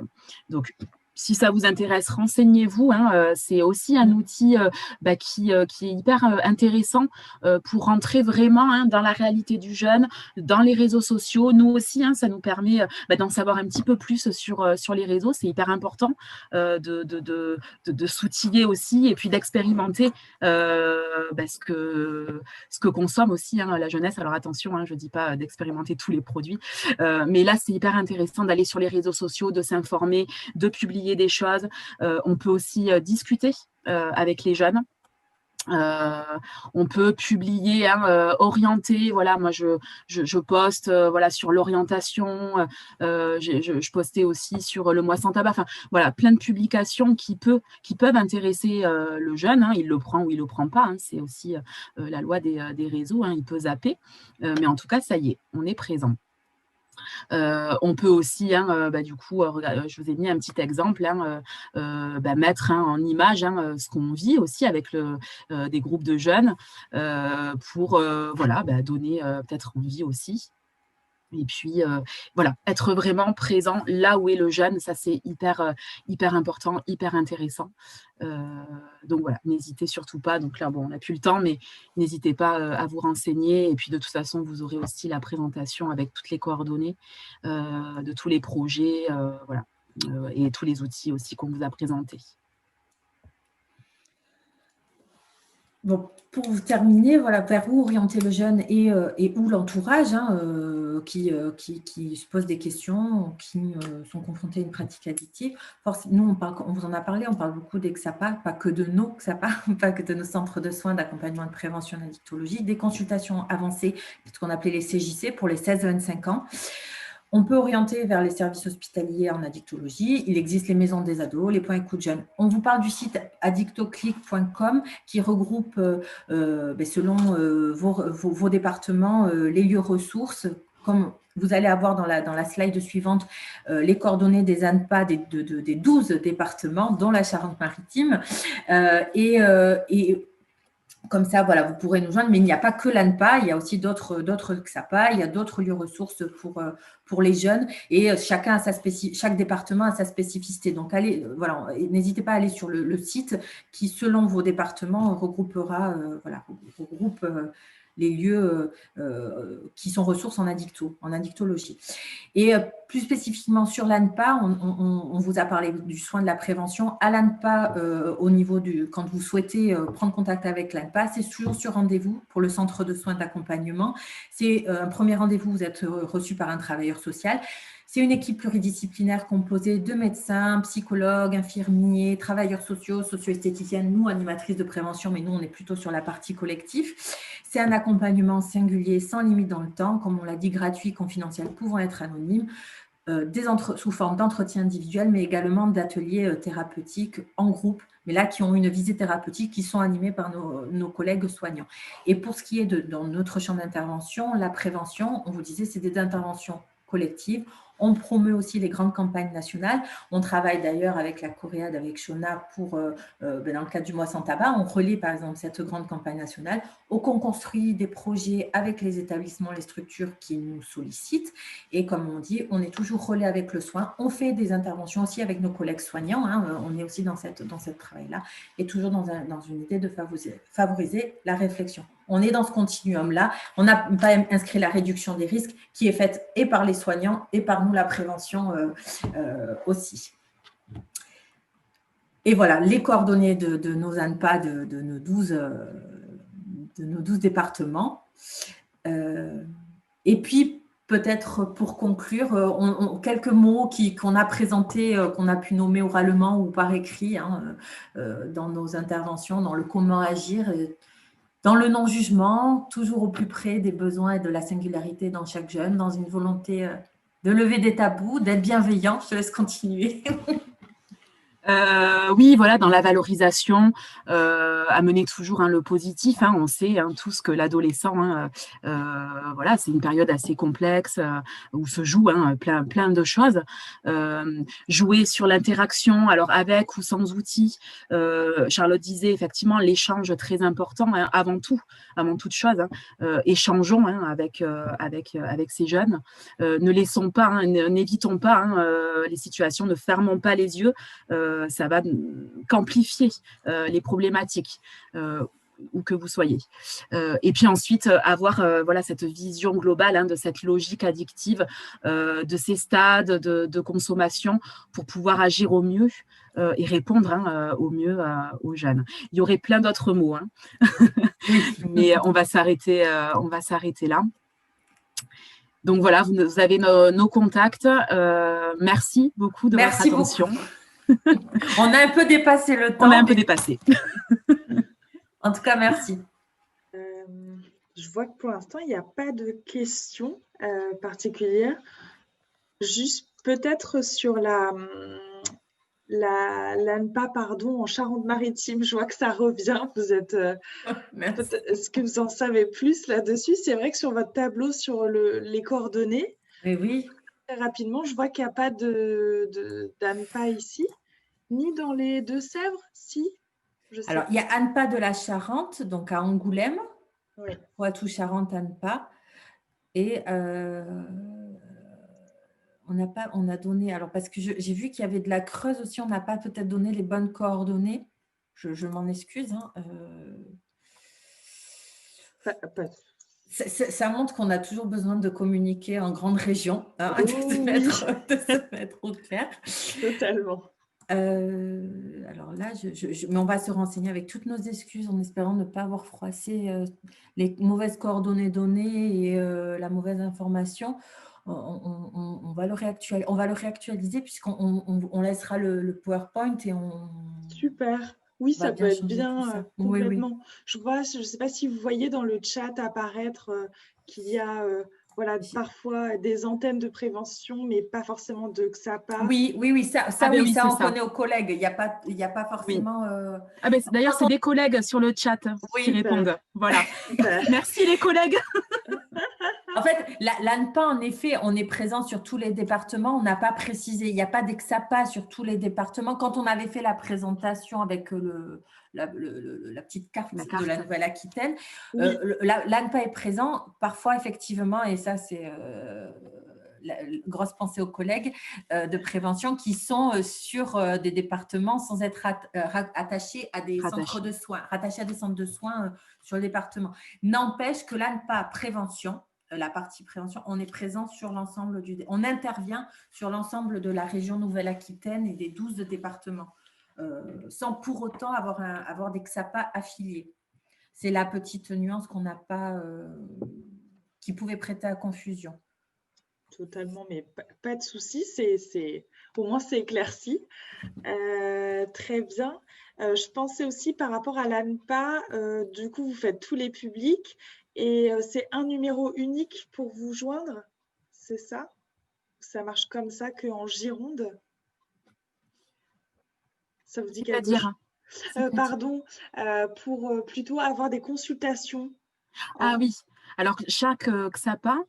Donc, si ça vous intéresse, renseignez-vous. C'est aussi un outil qui est hyper intéressant pour rentrer vraiment dans la réalité du jeune, dans les réseaux sociaux. Nous aussi, ça nous permet d'en savoir un petit peu plus sur les réseaux. C'est hyper important de s'outiller aussi et puis d'expérimenter ce que consomme aussi la jeunesse. Alors attention, je ne dis pas d'expérimenter tous les produits, mais là, c'est hyper intéressant d'aller sur les réseaux sociaux, de s'informer, de publier des choses. On peut aussi discuter avec les jeunes. On peut publier, orienter. Voilà, moi je poste voilà sur l'orientation. Je postais aussi sur le mois sans tabac. Enfin voilà, plein de publications qui peuvent intéresser le jeune. Il le prend ou il le prend pas. C'est aussi la loi des réseaux. Il peut zapper, mais en tout cas ça y est, on est présent. On peut aussi, du coup, je vous ai mis un petit exemple, mettre en image ce qu'on vit aussi avec des groupes de jeunes pour donner peut-être envie aussi. Et puis, voilà, être vraiment présent là où est le jeune, ça c'est hyper important, hyper intéressant. Donc voilà, n'hésitez surtout pas. Donc là, bon, on n'a plus le temps, mais n'hésitez pas à vous renseigner. Et puis de toute façon, vous aurez aussi la présentation avec toutes les coordonnées de tous les projets, voilà, et tous les outils aussi qu'on vous a présentés. Bon, pour terminer, voilà, vers où orienter le jeune et où l'entourage qui se posent des questions, qui sont confrontés à une pratique addictive. Nous, on vous en a parlé, on parle beaucoup des XAPA, pas que de nos XAPA, pas que de nos centres de soins d'accompagnement et de prévention en addictologie, des consultations avancées, ce qu'on appelait les CJC pour les 16-25 ans. On peut orienter vers les services hospitaliers en addictologie. Il existe les maisons des ados, les points écoute jeunes. On vous parle du site addictoclick.com qui regroupe, selon vos départements, les lieux ressources. Comme vous allez avoir dans la slide suivante les coordonnées des ANPA des 12 départements, dont la Charente-Maritime. Et comme ça, voilà, vous pourrez nous joindre, mais il n'y a pas que l'ANPA, il y a aussi d'autres XAPA, il y a d'autres lieux ressources pour les jeunes, et chaque département a sa spécificité. Donc, n'hésitez pas à aller sur le site qui, selon vos départements, regroupera, regroupe les lieux qui sont ressources en addictologie. Et plus spécifiquement sur l'ANPA, on vous a parlé du soin de la prévention. À l'ANPA, au niveau quand vous souhaitez prendre contact avec l'ANPA, c'est toujours sur rendez-vous pour le centre de soins d'accompagnement. C'est un premier rendez-vous, vous êtes reçu par un travailleur social. C'est une équipe pluridisciplinaire composée de médecins, psychologues, infirmiers, travailleurs sociaux, socio-esthéticiennes, nous, animatrices de prévention, mais nous, on est plutôt sur la partie collective. C'est un accompagnement singulier, sans limite dans le temps, comme on l'a dit, gratuit, confidentiel, pouvant être anonyme, sous forme d'entretien individuel, mais également d'ateliers thérapeutiques en groupe, mais là qui ont une visée thérapeutique, qui sont animés par nos collègues soignants. Et pour ce qui est dans notre champ d'intervention, la prévention, on vous disait, c'est des interventions collective. On promeut aussi les grandes campagnes nationales. On travaille d'ailleurs avec la Coréade, avec Shona, pour, dans le cadre du mois sans tabac, on relaie par exemple cette grande campagne nationale. On construit des projets avec les établissements, les structures qui nous sollicitent. Et comme on dit, on est toujours relais avec le soin. On fait des interventions aussi avec nos collègues soignants. On est aussi dans cette travail-là. Et toujours dans une idée de favoriser la réflexion. On est dans ce continuum-là. On n'a pas inscrit la réduction des risques qui est faite et par les soignants et par nous, la prévention aussi. Et voilà, les coordonnées de nos ANPA, de nos 12 départements. Et puis, peut-être pour conclure, quelques mots qu'on a présentés, qu'on a pu nommer oralement ou par écrit dans nos interventions, dans le comment agir, dans le non-jugement, toujours au plus près des besoins et de la singularité dans chaque jeune, dans une volonté de lever des tabous, d'être bienveillant. Je te laisse continuer. Oui, voilà, dans la valorisation, amener toujours le positif. On sait tous que l'adolescent, voilà, c'est une période assez complexe où se joue plein de choses. Jouer sur l'interaction, alors avec ou sans outils. Charlotte disait effectivement l'échange très important avant toute chose. Échangeons avec ces jeunes. Ne laissons pas, n'évitons pas les situations, ne fermons pas les yeux. Ça va qu'amplifier les problématiques où que vous soyez. Et puis ensuite, avoir cette vision globale de cette logique addictive, de ces stades de consommation pour pouvoir agir au mieux et répondre au mieux aux jeunes. Il y aurait plein d'autres mots, mais on va s'arrêter là. Donc voilà, vous avez nos contacts. Merci beaucoup de votre attention. Beaucoup. On a un peu dépassé le temps. On a un peu dépassé. En tout cas, merci. Je vois que pour l'instant, il n'y a pas de questions particulières. Juste peut-être sur l'ANPA, en Charente-Maritime, je vois que ça revient. Vous êtes. Est-ce que vous en savez plus là-dessus? C'est vrai que sur votre tableau, sur les coordonnées, oui. Très rapidement, je vois qu'il n'y a pas d'ANPA ici. Ni dans les Deux-Sèvres, si. Alors, il y a ANPA de la Charente, donc à Angoulême, oui. Poitou-Charentes, ANPA. Et on a donné, alors parce que j'ai vu qu'il y avait de la Creuse aussi, on n'a pas peut-être donné les bonnes coordonnées. Je m'en excuse. Ça montre qu'on a toujours besoin de communiquer en grande région, de se mettre au clair. Totalement. Alors là, mais on va se renseigner avec toutes nos excuses en espérant ne pas avoir froissé les mauvaises coordonnées données et la mauvaise information. On va le réactualiser puisqu'on laissera le PowerPoint et on... Super. Oui, ça peut être bien complètement. Oui. Je ne sais pas si vous voyez dans le chat apparaître qu'il y a parfois des antennes de prévention, mais pas forcément de XAPA. Oui, ça on connaît aux collègues. Il n'y a pas forcément... Oui. D'ailleurs, c'est des collègues sur le chat qui répondent. Voilà. Merci les collègues. En fait, l'ANPA, en effet, on est présent sur tous les départements. On n'a pas précisé. Il n'y a pas d'EXAPA sur tous les départements. Quand on avait fait la présentation avec la petite carte de la Nouvelle-Aquitaine, oui. L'ANPA est présent. Parfois, effectivement, et ça, c'est la grosse pensée aux collègues de prévention qui sont sur des départements sans être attachés à des centres de soins, rattachés à des centres de soins sur le département. N'empêche que l'ANPA prévention, la partie prévention, on est présent sur l'ensemble on intervient sur l'ensemble de la région Nouvelle-Aquitaine et des 12 départements, sans pour autant avoir des XAPA affiliés. C'est la petite nuance qu'on n'a pas, qui pouvait prêter à confusion. Totalement, mais pas de souci, au moins c'est éclairci. Très bien. Je pensais aussi par rapport à l'ANPA, du coup vous faites tous les publics et c'est un numéro unique pour vous joindre, c'est ça? Ça marche comme ça qu'en Gironde? Ça vous dit quelque chose? Pardon, pour plutôt avoir des consultations. Ah oui, alors chaque XAPA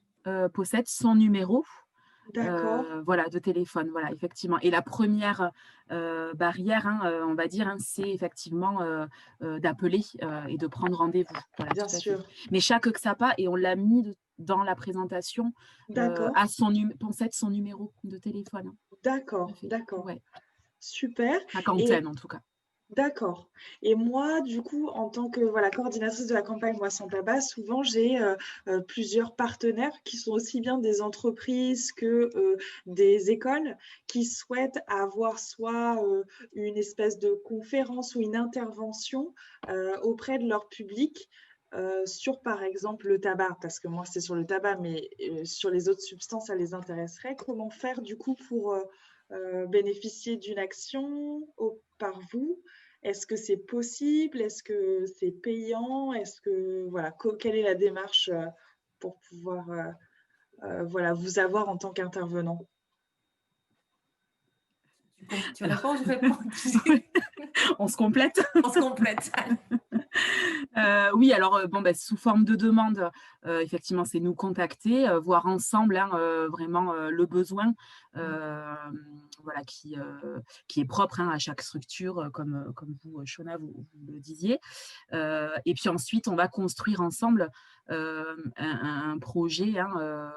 possède son numéro D'accord, voilà, de téléphone, voilà, effectivement. Et la première barrière, on va dire, c'est effectivement d'appeler et de prendre rendez-vous. Voilà, bien tout à fait. sûr. Mais chaque XAPA, et on l'a mis dans la présentation, D'accord, à possède son numéro de téléphone, hein. Tout à d'accord, fait. d'accord. Ouais, Super. à Et Quantaine en tout cas. d'accord. Et moi, du coup, en tant que voilà, coordinatrice de la campagne Moi sans tabac, souvent j'ai plusieurs partenaires qui sont aussi bien des entreprises que des écoles qui souhaitent avoir soit une espèce de conférence ou une intervention auprès de leur public sur, par exemple, le tabac, parce que moi c'est sur le tabac, mais sur les autres substances, ça les intéresserait. Comment faire du coup pour bénéficier d'une action par vous? Est-ce que c'est possible? Est-ce que c'est payant? Est-ce que voilà, quelle est la démarche pour pouvoir voilà, vous avoir en tant qu'intervenant? Tu réponds, je réponds. On se complète. On se complète. Oui, alors sous forme de demande, effectivement, c'est nous contacter, voir ensemble, vraiment le besoin, voilà, qui est propre, à chaque structure, comme vous, Shona, vous le disiez. Et puis ensuite, on va construire ensemble un projet,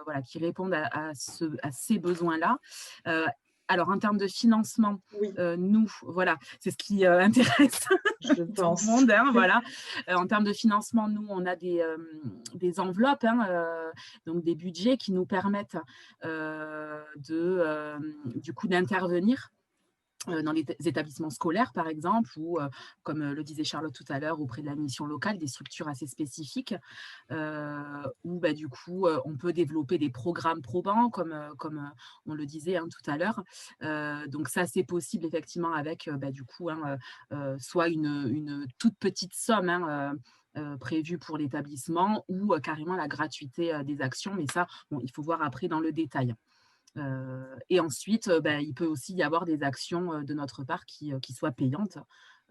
voilà, qui réponde à ces besoins-là. Alors, en termes de financement, Oui, nous, voilà, c'est ce qui intéresse je tout le pense. monde, voilà. En termes de financement, nous, on a des enveloppes, donc des budgets qui nous permettent du coup d'intervenir dans les établissements scolaires, par exemple, ou, comme le disait Charlotte tout à l'heure, auprès de la mission locale, des structures assez spécifiques, où du coup, on peut développer des programmes probants, comme on le disait tout à l'heure. Donc ça, c'est possible effectivement avec, du coup, soit une toute petite somme, prévue pour l'établissement, ou carrément la gratuité des actions. Mais ça, bon, il faut voir après dans le détail. Et ensuite, il peut aussi y avoir des actions de notre part qui soient payantes.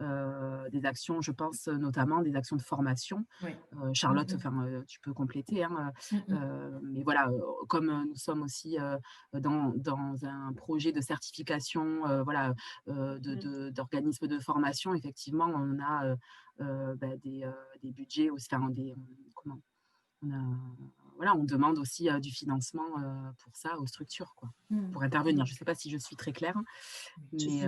Des actions, je pense notamment des actions de formation. Oui. Charlotte, tu peux compléter, mais voilà, comme nous sommes aussi dans un projet de certification, voilà, d'organismes de formation, effectivement, on a des budgets aussi, comment on a, voilà, on demande aussi du financement pour ça aux structures, quoi, pour intervenir. Je ne sais pas si je suis très claire, mais Oui.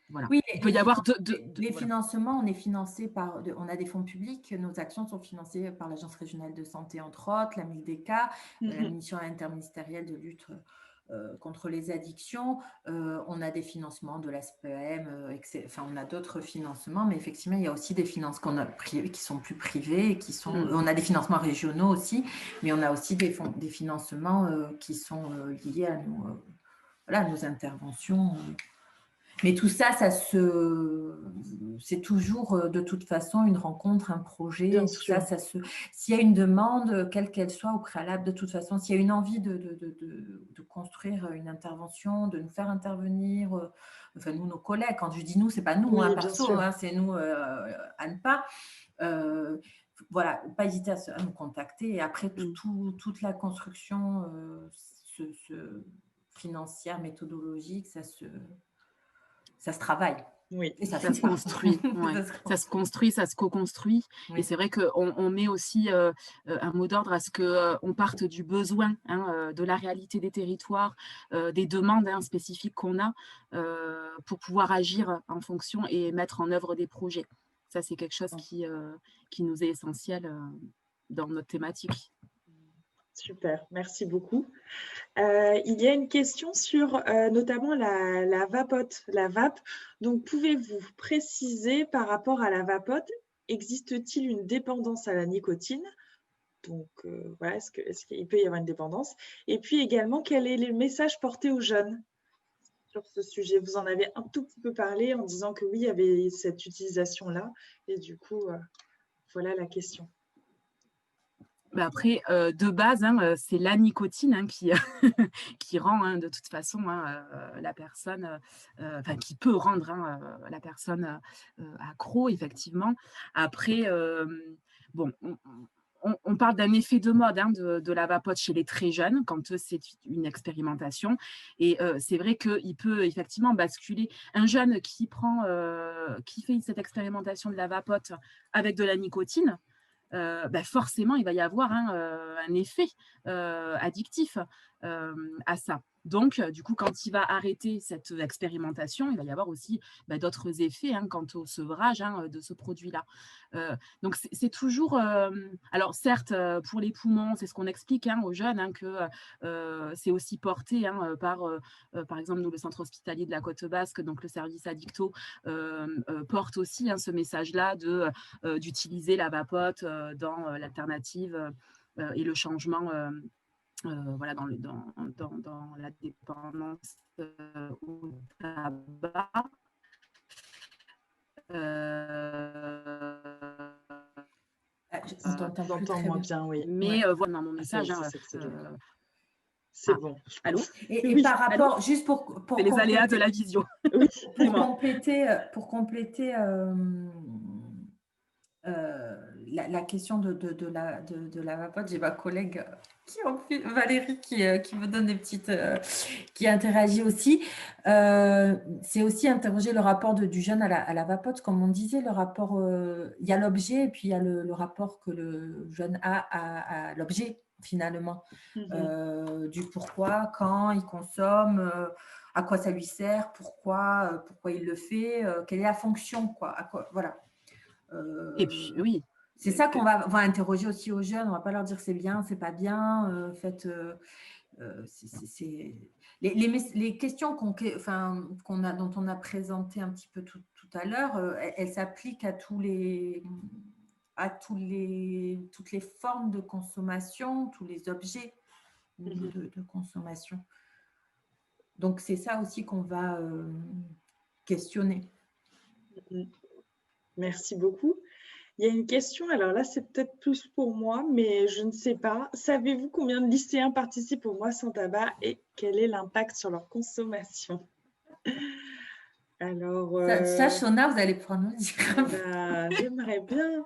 voilà. Oui, Il peut y avoir les voilà. financements, on est financé on a des fonds publics, nos actions sont financées par l'Agence régionale de santé, entre autres, la MILDECA, la mission interministérielle de lutte contre les addictions. On a des financements de la SPM, enfin, on a d'autres financements, mais effectivement, il y a aussi des financements qui sont plus privés, on a des financements régionaux aussi, mais on a aussi des financements qui sont liés à voilà, nos interventions. Mais tout ça, c'est toujours de toute façon une rencontre, un projet. Bien Tout ça, sûr. s'il y a une demande, quelle qu'elle soit au préalable, de toute façon, s'il y a une envie de construire une intervention, de nous faire intervenir, enfin nous, nos collègues, quand je dis nous, c'est pas nous, Oui, bien perso, sûr. c'est nous, ANPA. Voilà, pas hésiter à nous contacter. Et après, toute la construction financière, méthodologique, ça se travaille. Oui. Et ça se construit, ouais. Ça se construit, ça se co-construit. Oui. Et c'est vrai qu'on met aussi un mot d'ordre à ce qu'on parte du besoin, de la réalité des territoires, des demandes spécifiques qu'on a pour pouvoir agir en fonction et mettre en œuvre des projets. Ça, c'est quelque chose qui nous est essentiel dans notre thématique. Super, merci beaucoup. Il y a une question sur notamment la vapote, la vape. Donc, pouvez-vous préciser par rapport à la vapote, existe-t-il une dépendance à la nicotine? Donc, voilà, est-ce qu'il peut y avoir une dépendance? Et puis également, quel est le message porté aux jeunes sur ce sujet? Vous en avez un tout petit peu parlé en disant que oui, il y avait cette utilisation-là. Et du coup, voilà la question. Après, de base, c'est la nicotine qui rend de toute façon la personne, qui peut rendre la personne accro, effectivement. Après, bon, on parle d'un effet de mode de la vapote chez les très jeunes quand c'est une expérimentation. Et c'est vrai qu'il peut effectivement basculer. Un jeune qui fait cette expérimentation de la vapote avec de la nicotine, forcément, il va y avoir un effet addictif à ça. Donc, du coup, quand il va arrêter cette expérimentation, il va y avoir aussi d'autres effets quant au sevrage de ce produit-là. Donc, c'est toujours… alors, certes, pour les poumons, c'est ce qu'on explique aux jeunes, que c'est aussi porté par exemple, nous, le centre hospitalier de la Côte-Basque, donc le service Addicto, porte aussi ce message-là d'utiliser la vapote dans l'alternative et le changement voilà, dans la dépendance au tabac. On t'entend plus très moins bien. bien, oui. Mais voilà, dans mon message. C'est bon. Allô. Et par rapport, allô, juste pour c'est les aléas de la vision. Oui, pour compléter la question de la vapote, j'ai ma collègue Valérie qui me donne des petites, qui interagit aussi. C'est aussi interroger le rapport du jeune à la vapote, comme on disait, le rapport, il y a l'objet et puis il y a le rapport que le jeune a à l'objet finalement, du pourquoi, quand il consomme, à quoi ça lui sert, pourquoi il le fait, quelle est la fonction, quoi, voilà. Et puis, oui. C'est ça qu'on va interroger aussi aux jeunes. On ne va pas leur dire c'est bien, c'est pas bien. Les questions dont on a présenté un petit peu tout à l'heure, elles s'appliquent à toutes les formes de consommation, tous les objets de consommation. Donc, c'est ça aussi qu'on va questionner. Merci beaucoup. Il y a une question, alors là, c'est peut-être plus pour moi, mais je ne sais pas. Savez-vous combien de lycéens participent au mois sans tabac et quel est l'impact sur leur consommation? Alors, ça, Shona, vous allez pouvoir nous dire. J'aimerais bien.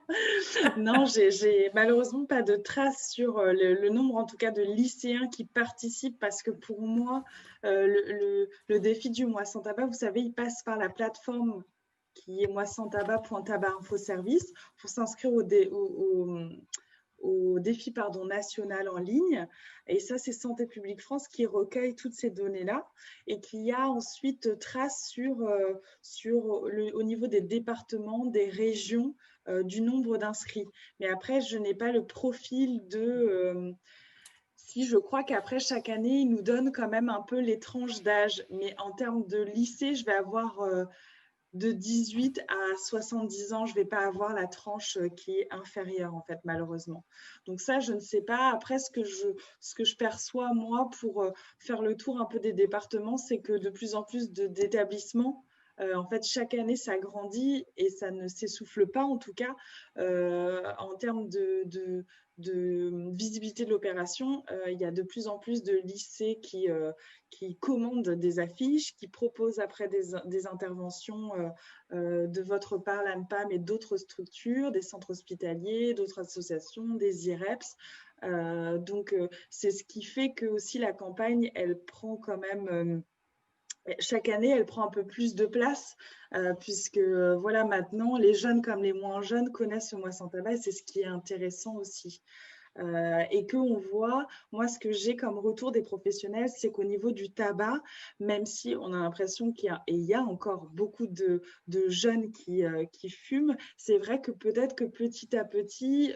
Non, j'ai malheureusement pas de traces sur le nombre, en tout cas, de lycéens qui participent, parce que pour moi, le défi du mois sans tabac, vous savez, il passe par la plateforme qui est moissantsabat.tabac-info-service pour s'inscrire au défi national en ligne. Et ça, c'est Santé publique France qui recueille toutes ces données-là et qui a ensuite trace au niveau des départements, des régions, du nombre d'inscrits. Mais après, je n'ai pas le profil si je crois qu'après, chaque année, ils nous donnent quand même un peu les tranches d'âge. Mais en termes de lycée, je vais avoir… de 18 à 70 ans, je ne vais pas avoir la tranche qui est inférieure, en fait, malheureusement. Donc ça, je ne sais pas. Après, ce que je perçois, moi, pour faire le tour un peu des départements, c'est que de plus en plus d'établissements, en fait, chaque année, ça grandit et ça ne s'essouffle pas, en tout cas, en termes de visibilité de l'opération. Il y a de plus en plus de lycées qui commandent des affiches, qui proposent après des interventions de votre part, l'ANPA, mais d'autres structures, des centres hospitaliers, d'autres associations, des IREPS. Donc, c'est ce qui fait que aussi la campagne, elle prend quand même… chaque année, elle prend un peu plus de place puisque voilà, maintenant, les jeunes comme les moins jeunes connaissent ce mois sans tabac et c'est ce qui est intéressant aussi. Et qu'on voit, moi, ce que j'ai comme retour des professionnels, c'est qu'au niveau du tabac, même si on a l'impression qu'il y a encore beaucoup de jeunes qui fument, c'est vrai que peut-être que petit à petit,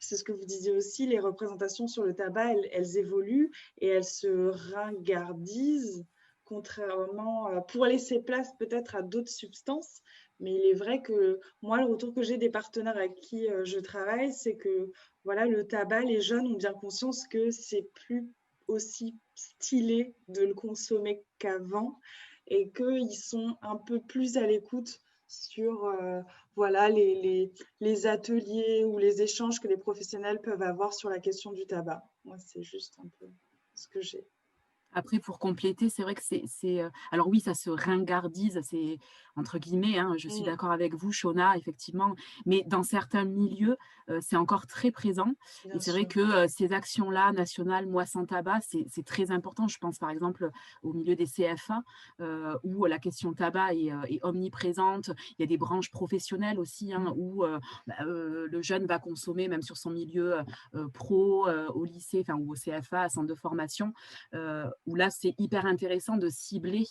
c'est ce que vous disiez aussi, les représentations sur le tabac, elles évoluent et elles se ringardisent, contrairement pour laisser place peut-être à d'autres substances. Mais il est vrai que moi, le retour que j'ai des partenaires avec qui je travaille, c'est que voilà, le tabac, les jeunes ont bien conscience que c'est plus aussi stylé de le consommer qu'avant et qu'ils sont un peu plus à l'écoute sur voilà, les ateliers ou les échanges que les professionnels peuvent avoir sur la question du tabac. Moi, c'est juste un peu ce que j'ai. Après, pour compléter, c'est vrai que alors oui, ça se ringardise, c'est entre guillemets, hein, je suis Mm, d'accord avec vous, Shona, effectivement, mais dans certains milieux, c'est encore très présent et bien c'est vrai sûr. que, ces actions-là, nationales, Moi sans tabac, c'est très important. Je pense par exemple, au milieu des CFA, où la question tabac est omniprésente. Il y a des branches professionnelles aussi, hein, où, le jeune va consommer même sur son milieu, pro, au lycée, enfin ou au CFA, centre de formation, où là, c'est hyper intéressant de cibler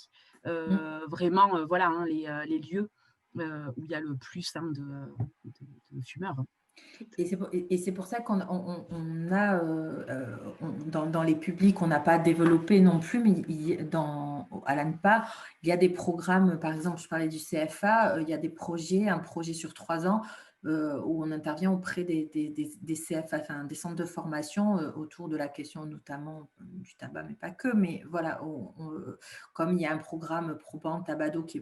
vraiment voilà, hein, les lieux où il y a le plus hein, de fumeurs. Hein. Et c'est pour ça qu'on a, dans les publics, on n'a pas développé non plus, mais à l'ANPA, il y a des programmes, par exemple, je parlais du CFA, il y a un projet sur 3 ans, où on intervient auprès des CFA, enfin, des centres de formation autour de la question notamment du tabac, mais pas que, mais voilà, comme il y a un programme Proban Tabado qui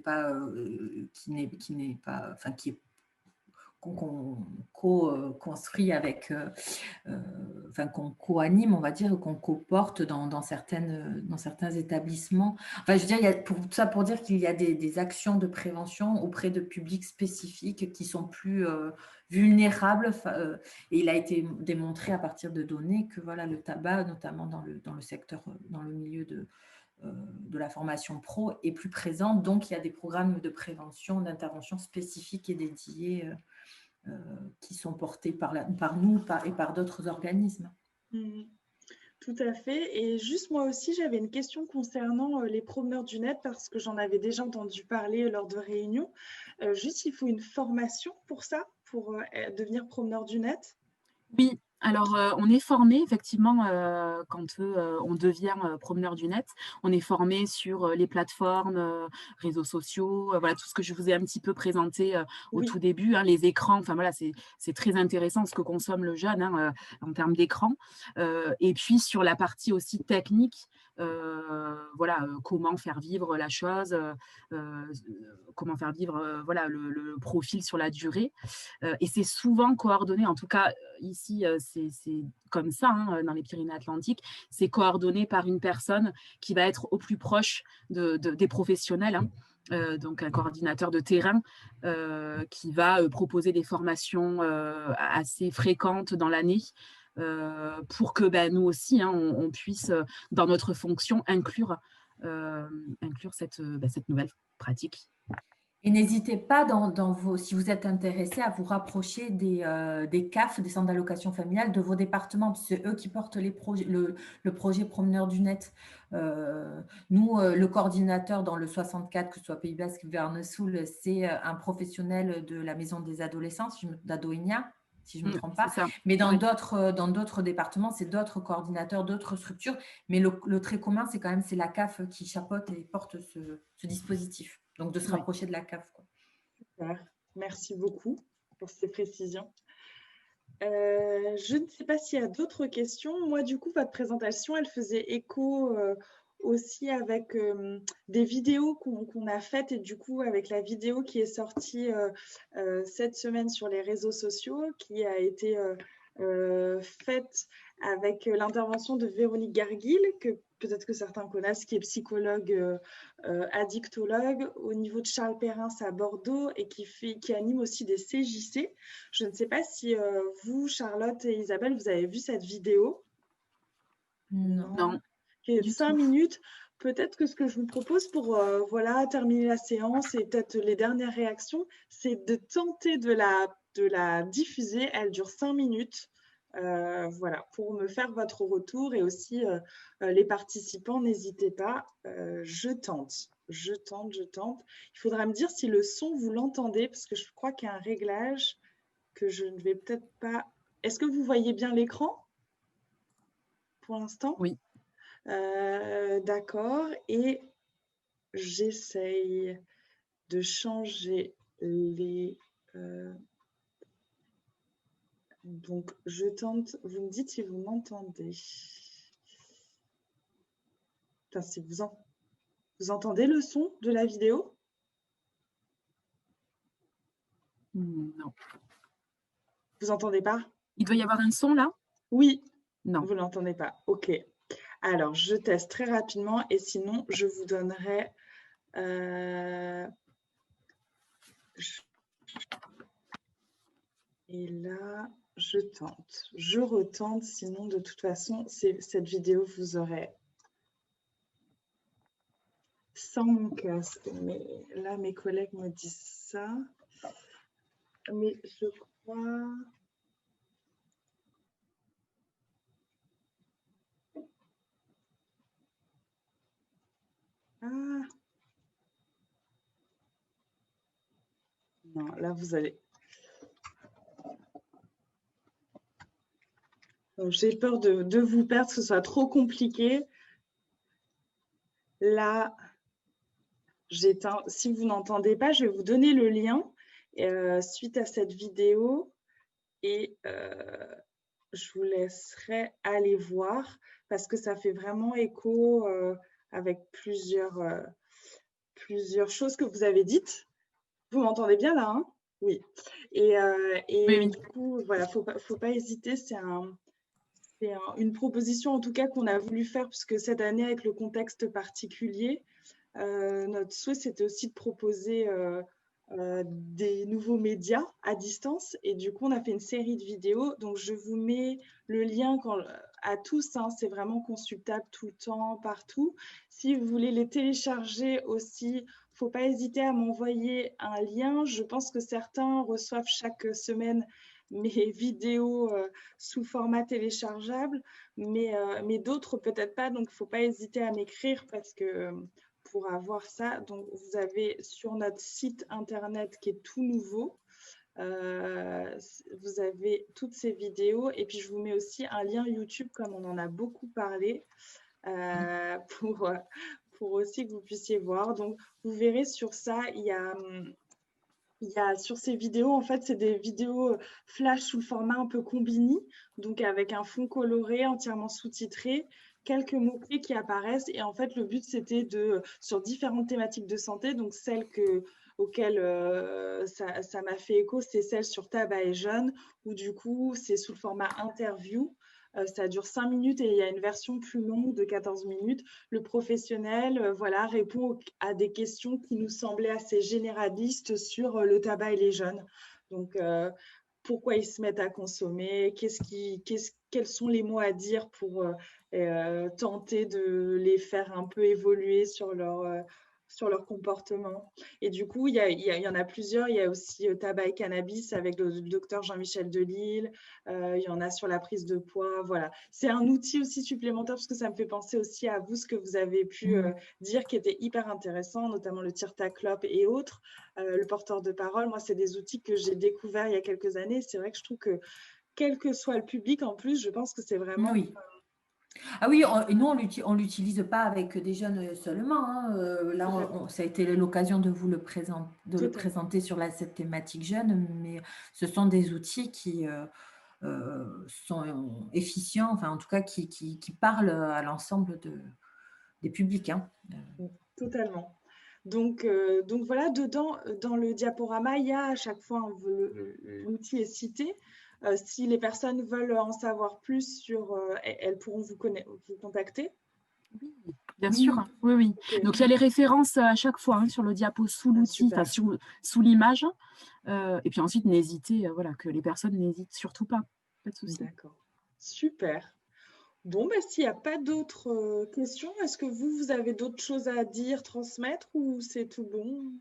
n'est pas, enfin, qui est qu'on co-construit avec, enfin qu'on co-anime, on va dire, qu'on co-porte dans certains établissements. Enfin, je veux dire, il y a tout ça pour dire qu'il y a des actions de prévention auprès de publics spécifiques qui sont plus vulnérables. Et il a été démontré à partir de données que voilà, le tabac, notamment dans le secteur, dans le milieu de la formation pro, est plus présent. Donc, il y a des programmes de prévention, d'intervention spécifiques et dédiés qui sont portés par nous et par d'autres organismes. Mm. Tout à fait. Et juste moi aussi, j'avais une question concernant les promeneurs du net parce que j'en avais déjà entendu parler lors de réunions. Juste, il faut une formation pour ça, pour devenir promeneur du net? Oui, alors, on est formé effectivement, quand, on devient, promeneur du net. On est formé sur, les plateformes, réseaux sociaux, voilà tout ce que je vous ai un petit peu présenté, au tout Oui, début, hein, les écrans, enfin voilà, c'est très intéressant ce que consomme le jeune, hein, en termes d'écran. Et puis sur la partie aussi technique, voilà, comment faire vivre la chose, comment faire vivre, voilà le profil sur la durée. Et c'est souvent coordonné, en tout cas ici, c'est comme ça hein, dans les Pyrénées-Atlantiques, c'est coordonné par une personne qui va être au plus proche des professionnels. Hein. Donc un coordinateur de terrain qui va proposer des formations assez fréquentes dans l'année pour que nous aussi, hein, on puisse, dans notre fonction, inclure cette nouvelle pratique. Et n'hésitez pas, si vous êtes intéressé, à vous rapprocher des CAF, des centres d'allocation familiale, de vos départements, parce que c'est eux qui portent le projet Promeneur du Net. Nous, le coordinateur dans le 64, que ce soit Pays Basque, Vernesoul, c'est un professionnel de la maison des adolescents, d'Adoinia, si je ne me trompe C'est pas. ça. Mais dans Oui. d'autres départements, c'est d'autres coordinateurs, d'autres structures. Mais le trait commun, c'est la CAF qui chapeaute et porte ce dispositif. Donc, de se Oui. rapprocher de la CAF, quoi. super. Merci beaucoup pour ces précisions. Je ne sais pas s'il y a d'autres questions. Moi, du coup, votre présentation, elle faisait écho aussi avec des vidéos qu'on a faites et du coup, avec la vidéo qui est sortie cette semaine sur les réseaux sociaux, qui a été faite avec l'intervention de Véronique Garguil, que peut-être que certains connaissent, qui est psychologue addictologue au niveau de Charles Perrin à Bordeaux et qui anime aussi des CJC. Je ne sais pas si vous, Charlotte et Isabelle, vous avez vu cette vidéo. Non, Qui est de du 5 tout. minutes. Peut-être que ce que je vous propose pour voilà, terminer la séance et peut-être les dernières réactions, c'est de tenter de la diffuser. Elle dure 5 minutes. Voilà, pour me faire votre retour et aussi les participants, n'hésitez pas. Je tente. Il faudra me dire si le son, vous l'entendez, parce que je crois qu'il y a un réglage que je ne vais peut-être pas. Est-ce que vous voyez bien l'écran pour l'instant? Oui. D'accord. Et j'essaye de changer les. Donc, je tente. Vous me dites si vous m'entendez. Enfin, si vous entendez le son de la vidéo? Non. Vous entendez pas? Il doit y avoir un son là? Oui, Non. vous l'entendez pas. Ok. Alors, je teste très rapidement et sinon, je vous donnerai… Et là, je tente, je retente, sinon de toute façon, cette vidéo, vous aurez sans mon casque. Mais là, mes collègues me disent ça. Mais je crois… Ah non, là, vous allez… J'ai peur de vous perdre, que ce soit trop compliqué. Là, j'éteins. Si vous n'entendez pas, je vais vous donner le lien suite à cette vidéo et je vous laisserai aller voir parce que ça fait vraiment écho avec plusieurs choses que vous avez dites. Vous m'entendez bien là, hein? Oui. Et Oui. du coup, voilà, faut pas hésiter. C'est une proposition en tout cas qu'on a voulu faire puisque cette année, avec le contexte particulier, notre souhait, c'était aussi de proposer des nouveaux médias à distance. Et du coup, on a fait une série de vidéos. Donc, je vous mets le lien à tous. Hein, c'est vraiment consultable tout le temps, partout. Si vous voulez les télécharger aussi, il ne faut pas hésiter à m'envoyer un lien. Je pense que certains reçoivent chaque semaine mes vidéos sous format téléchargeable, mais d'autres peut-être pas. Donc, il ne faut pas hésiter à m'écrire parce que pour avoir ça, donc vous avez sur notre site internet qui est tout nouveau, vous avez toutes ces vidéos et puis je vous mets aussi un lien YouTube comme on en a beaucoup parlé pour aussi que vous puissiez voir. Donc vous verrez sur ça, il y a sur ces vidéos, en fait, c'est des vidéos flash sous le format un peu Combini, donc avec un fond coloré, entièrement sous-titré, quelques mots-clés qui apparaissent. Et en fait, le but, c'était sur différentes thématiques de santé, donc celles auxquelles ça m'a fait écho, c'est celle sur tabac et jeunes, où du coup, c'est sous le format interview. Ça dure 5 minutes et il y a une version plus longue de 14 minutes. Le professionnel répond à des questions qui nous semblaient assez généralistes sur le tabac et les jeunes. Donc, pourquoi ils se mettent à consommer, quels sont les mots à dire pour tenter de les faire un peu évoluer sur leur comportement. Et du coup, il y en a plusieurs. Il y a aussi tabac et cannabis avec le docteur Jean-Michel Delisle. Il y en a sur la prise de poids. Voilà. C'est un outil aussi supplémentaire parce que ça me fait penser aussi à vous, ce que vous avez pu dire qui était hyper intéressant, notamment le tire-ta-clope et autres. Le porteur de parole, moi, c'est des outils que j'ai découverts il y a quelques années. C'est vrai que je trouve que quel que soit le public, en plus, je pense que c'est vraiment… Oui. Ah oui, et nous, on l'utilise pas avec des jeunes seulement. Hein. Là, ça a été l'occasion de vous le présenter sur cette thématique jeune, mais ce sont des outils qui sont efficients, enfin en tout cas qui parlent à l'ensemble des publics. Hein. Totalement. Donc voilà, dedans, dans le diaporama, il y a à chaque fois l'outil est cité. Si les personnes veulent en savoir plus elles pourront vous contacter. Oui, bien sûr, oui. Okay. Donc, il y a les références à chaque fois sur le diapo sous l'outil, sous l'image. Et puis ensuite, n'hésitez, que les personnes n'hésitent surtout pas. Pas de souci. D'accord. Super. Bon, s'il n'y a pas d'autres questions, est-ce que vous avez d'autres choses à dire, transmettre ou c'est tout bon?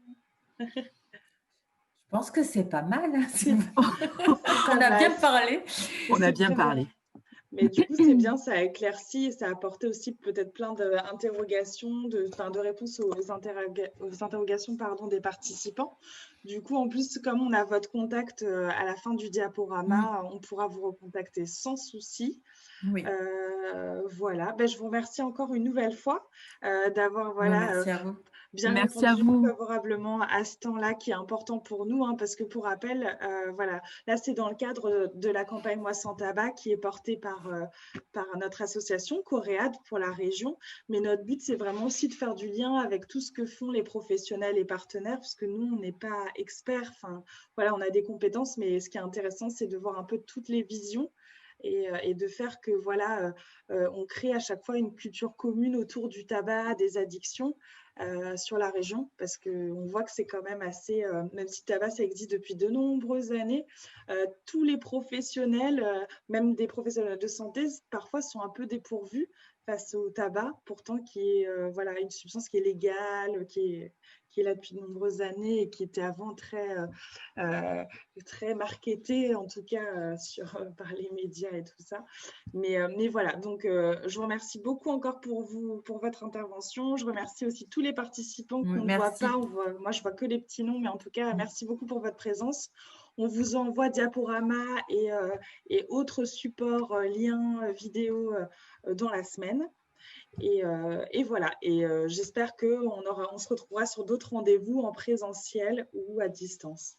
Je pense que c'est pas mal. On a bien parlé. On a bien parlé. Mais du coup, c'est bien, ça a éclairci et ça a apporté aussi peut-être plein d'interrogations, de réponses aux interrogations des participants. Du coup, en plus, comme on a votre contact à la fin du diaporama, on pourra vous recontacter sans souci. Oui. Voilà, je vous remercie encore une nouvelle fois d'avoir merci à vous. Bien merci à répondu vous. Favorablement à ce temps-là qui est important pour nous, parce que pour rappel, là c'est dans le cadre de la campagne Moi sans tabac qui est portée par notre association Coréade pour la région, mais notre but c'est vraiment aussi de faire du lien avec tout ce que font les professionnels et partenaires, parce que nous on n'est pas experts, on a des compétences, mais ce qui est intéressant c'est de voir un peu toutes les visions. et de faire que voilà, on crée à chaque fois une culture commune autour du tabac, des addictions sur la région, parce qu'on voit que c'est quand même assez, même si le tabac ça existe depuis de nombreuses années, tous les professionnels, même des professionnels de santé, parfois sont un peu dépourvus face au tabac, pourtant qui est voilà, une substance qui est légale, qui est là depuis de nombreuses années et qui était avant très marketée, en tout cas par les médias et tout ça. Mais voilà, donc je vous remercie beaucoup encore pour votre intervention. Je remercie aussi tous les participants qu'on ne voit pas. Moi, je vois que les petits noms, mais en tout cas, merci beaucoup pour votre présence. On vous envoie diaporamas et autres supports, liens, vidéos dans la semaine. Et voilà, et j'espère qu'on se retrouvera sur d'autres rendez-vous en présentiel ou à distance.